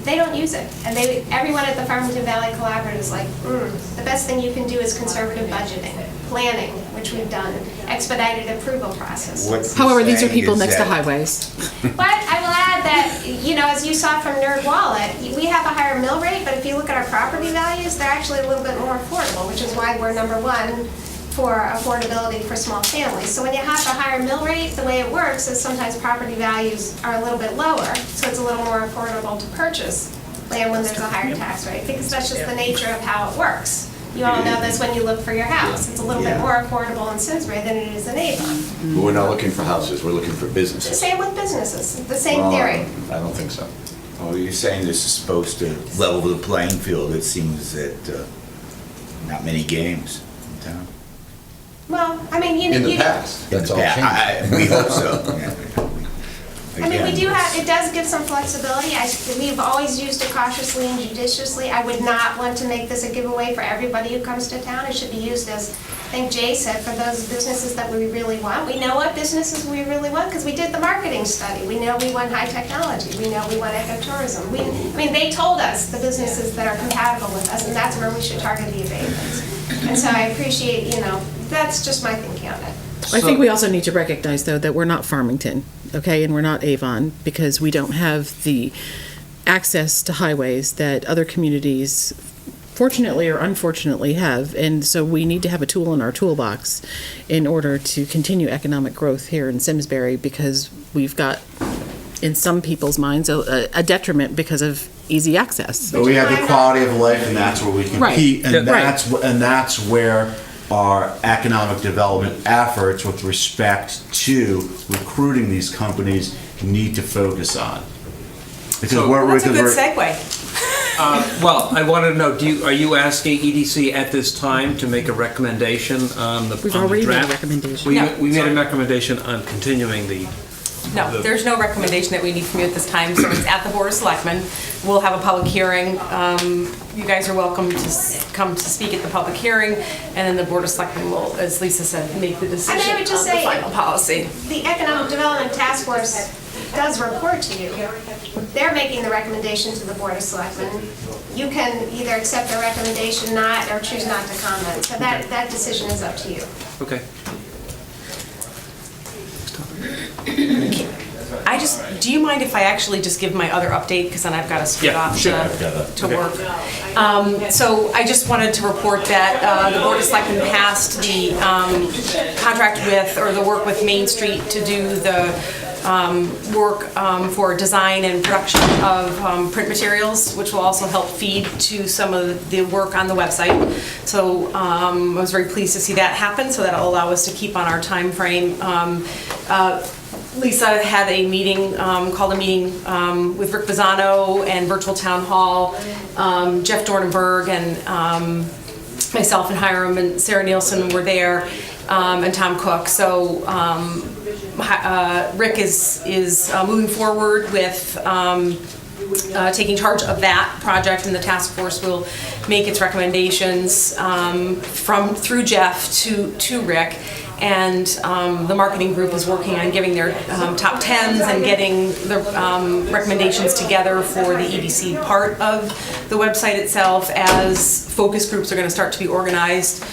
they don't use it. And everyone at the Farmington Valley Collaborative is like, the best thing you can do is conservative budgeting, planning, which we've done, expedited approval process. What you're However, these are saying people is next to that- highways. But I will add that, as you saw from Nerd Wallet, we have a higher mill rate, but if you look at our property values, they're actually a little bit more affordable, which is why we're number one for affordability for small families. So when you have a higher mill rate, the way it works is sometimes property values are a little bit lower, so it's a little more affordable to purchase land when there's a higher tax rate, because that's just the nature of how it works. You all know this when you look for your house. It's a little bit more affordable in Simsbury than it is in Avon. But we're not looking for houses, we're looking for businesses. Same with businesses, the same theory. I don't think so. Oh, you're saying this is supposed to level the playing field. It seems that not many games in town. Well, I mean, In the past, that's all Yeah, changed. we hope so. Yeah. I mean, we Again, do have, it does give some flexibility. We've always used it cautiously and judiciously. I would not want to make this a giveaway for everybody who comes to town. It should be used, as I think Jay said, for those businesses that we really want. We know what businesses we really want because we did the marketing study. We know we want high technology. We know we want ecotourism. They told us the businesses that are compatible with us, and that's where we should target the abatements. And so I appreciate, that's just my thinking on it. I think we also need to recognize, though, that we're not Farmington, okay, and we're not Avon, because we don't have the access to highways that other communities, fortunately or unfortunately, have. And so we need to have a tool in our toolbox in order to continue economic growth here in Simsbury, because we've got, in some people's minds, a detriment because of easy access. But we have the quality of life, and that's where we Right. compete, and Right. that's where our economic development efforts with respect to recruiting these companies need to focus on. Because That's a good segue. Well, I wanted to know, are you asking EDC at this time to make a recommendation on the We've on the already made a draft? recommendation. No, We made sorry. a recommendation on continuing the. No, there's no recommendation that we need from you at this time, so it's at the Board of Selectmen. We'll have a public hearing. You guys are welcome to come to speak at the public hearing, and then the Board of Selectmen will, as Lisa said, make the decision And I on would the just say, final policy. the Economic Development Task Force does report to you. They're making the recommendation to the Board of Selectmen. You can either accept their recommendation, or choose not to comment. So that decision is up to you. Okay. Do you mind if I actually just give my other update, because then I've got to scoot Yeah, off sure. to work. So I just wanted to report that the Board of Selectmen passed the contract with, or the work with Main Street to do the work for design and production of print materials, which will also help feed to some of the work on the website. So I was very pleased to see that happen, so that'll allow us to keep on our time frame. Lisa had a meeting, called a meeting with Rick Bizzano and Virtual Town Hall. Jeff Dornenberg and myself and Hiram and Sarah Nielsen were there, and Tom Cook. So Rick is moving forward with taking charge of that project, and the task force will make its recommendations through Jeff to Rick. And the marketing group is working on giving their top 10s and getting the recommendations together for the EDC part of the website itself, as focus groups are going to start to be organized.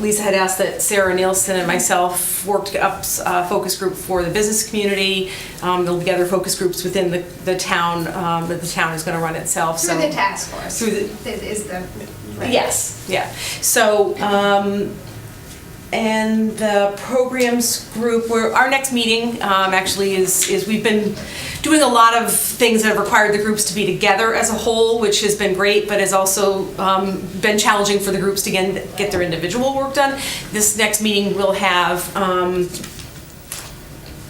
Lisa had asked that Sarah Nielsen and myself worked up a focus group for the business community. There'll be other focus groups within the town that the town is going to run itself. Through the task force. Is the right. Yes, yeah. So, and the programs group, our next meeting actually is we've been doing a lot of things that have required the groups to be together as a whole, which has been great, but has also been challenging for the groups to get their individual work done. This next meeting we'll have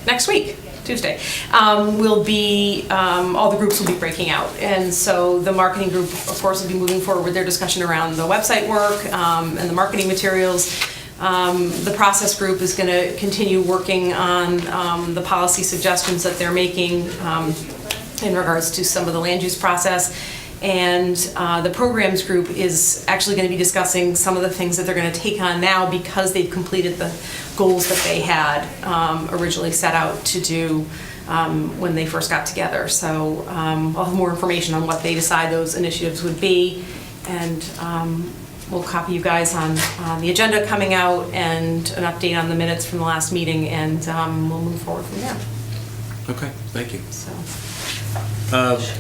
next week, Tuesday, will be, all the groups will be breaking out. And so the marketing group, of course, will be moving forward with their discussion around the website work and the marketing materials. The process group is going to continue working on the policy suggestions that they're making in regards to some of the land use process. And the programs group is actually going to be discussing some of the things that they're going to take on now because they've completed the goals that they had originally set out to do when they first got together. So I'll have more information on what they decide those initiatives would be. And we'll copy you guys on the agenda coming out and an update on the minutes from the last meeting, and we'll move forward from there. Okay, thank you. So.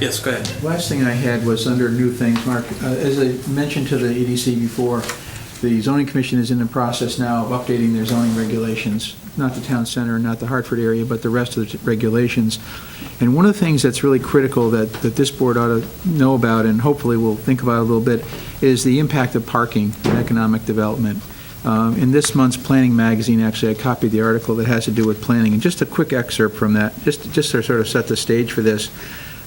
Yes, go ahead. Last thing I had was under new things, Mark. As I mentioned to the EDC before, the zoning commission is in the process now of updating their zoning regulations, not the town center, not the Hartford area, but the rest of the regulations. And one of the things that's really critical that this board ought to know about, and hopefully we'll think about a little bit, is the impact of parking and economic development. In this month's Planning magazine, actually, I copied the article that has to do with planning, and just a quick excerpt from that, just to sort of set the stage for this.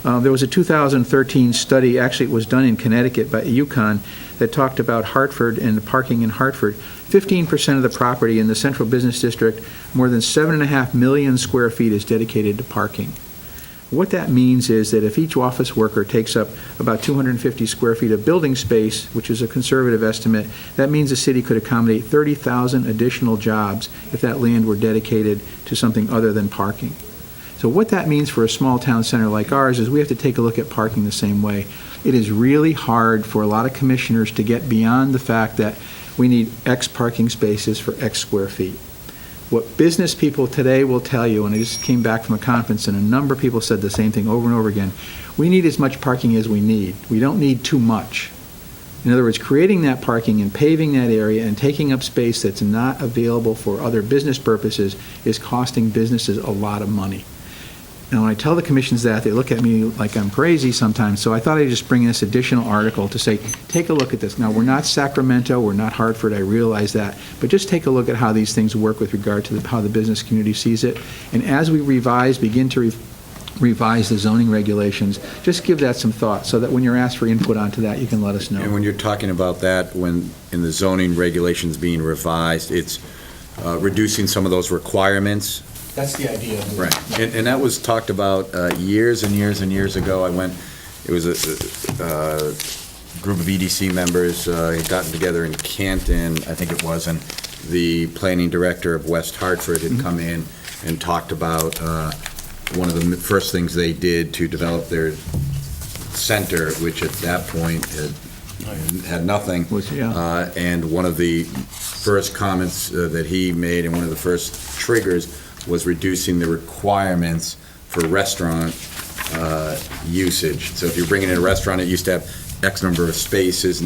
There was a 2013 study, actually it was done in Connecticut by UConn, that talked about Hartford and the parking in Hartford. 15% of the property in the central business district, more than 7.5 million square feet, is dedicated to parking. What that means is that if each office worker takes up about 250 square feet of building space, which is a conservative estimate, that means the city could accommodate 30,000 additional jobs if that land were dedicated to something other than parking. So what that means for a small town center like ours is we have to take a look at parking the same way. It is really hard for a lot of commissioners to get beyond the fact that we need X parking spaces for X square feet. What business people today will tell you, and I just came back from a conference and a number of people said the same thing over and over again, we need as much parking as we need. We don't need too much. In other words, creating that parking and paving that area and taking up space that's not available for other business purposes is costing businesses a lot of money. And when I tell the commissions that, they look at me like I'm crazy sometimes, so I thought I'd just bring this additional article to say, take a look at this. Now, we're not Sacramento, we're not Hartford, I realize that, but just take a look at how these things work with regard to how the business community sees it. And as we begin to revise the zoning regulations, just give that some thought, so that when you're asked for input onto that, you can let us know. And when you're talking about that, when in the zoning regulations being revised, it's reducing some of those requirements. That's the idea. Right, and that was talked about years and years and years ago. It was a group of EDC members had gotten together in Canton, I think it was, and the planning director of West Hartford had come in and talked about one of the first things they did to develop their center, which at that point had nothing. And one of the first comments that he made, and one of the first triggers, was reducing the requirements for restaurant usage. So if you're bringing in a restaurant, it used to have X number of spaces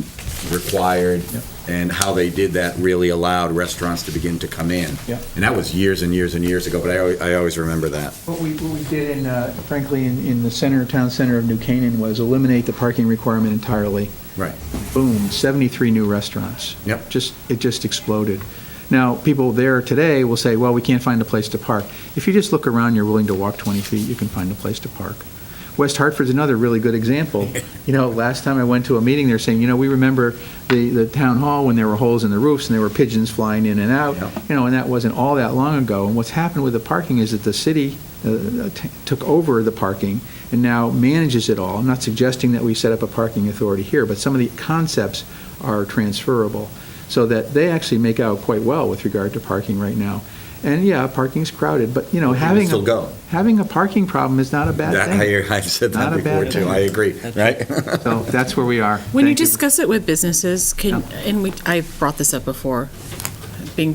required, and how they did that really allowed restaurants to begin to come in. And that was years and years and years ago, but I always remember that. What we did, frankly, in the town center of New Canaan was eliminate the parking requirement entirely. Right. Boom, 73 new restaurants. Yep. It just exploded. Now, people there today will say, well, we can't find a place to park. If you just look around, you're willing to walk 20 feet, you can find a place to park. West Hartford's another really good example. Last time I went to a meeting, they're saying, we remember the town hall when there were holes in the roofs and there were pigeons flying in and out, and that wasn't all that long ago. And what's happened with the parking is that the city took over the parking and now manages it all. I'm not suggesting that we set up a parking authority here, but some of the concepts are transferable. So that they actually make out quite well with regard to parking right now. And yeah, parking's crowded, but having still go. having a parking problem is not a bad thing. I said Not that a bad before too, thing. I agree, right? So that's where we are. When you Thank discuss it with businesses, I brought this up before, having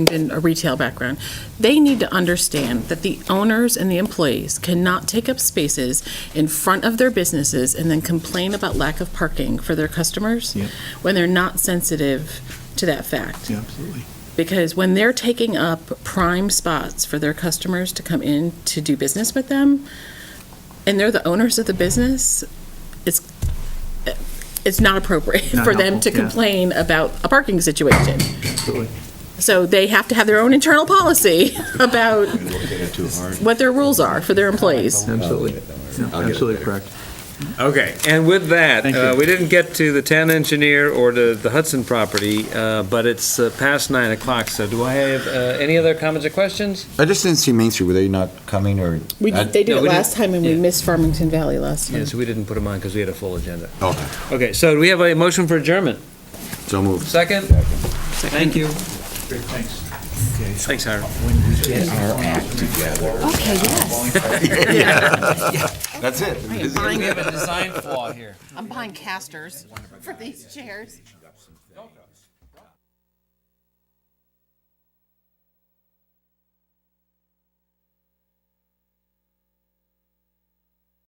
been a retail background, they need to understand that the owners and the employees cannot take up spaces in front of their businesses and then complain about lack of parking for their customers Yep. when they're not sensitive to that fact. Yeah, absolutely. Because when they're taking up prime spots for their customers to come in to do business with them, and they're the owners of the business, it's not appropriate Not for them helpful, to yeah. complain about a parking situation. Absolutely. So they have to have their own internal policy about what their rules are for their employees. Absolutely. Yeah, I'll get it absolutely there. correct. Okay, and with that, Thank you. we didn't get to the town engineer or to the Hudson property, but it's past 9 o'clock, so do I have any other comments or questions? I just didn't see Main Street, were they not coming, or? They did No, it we last didn't- time and we yeah. missed Farmington Valley last time. Yeah, so we didn't put them on because we had a full agenda. Okay, Okay, so do we have a motion for adjournment? so moved. Second? Thank you. Great, thanks. Thanks, Howard. When we get our act together. Okay, yes. That's it. I am buying, We have a design flaw here. I'm buying casters for these chairs.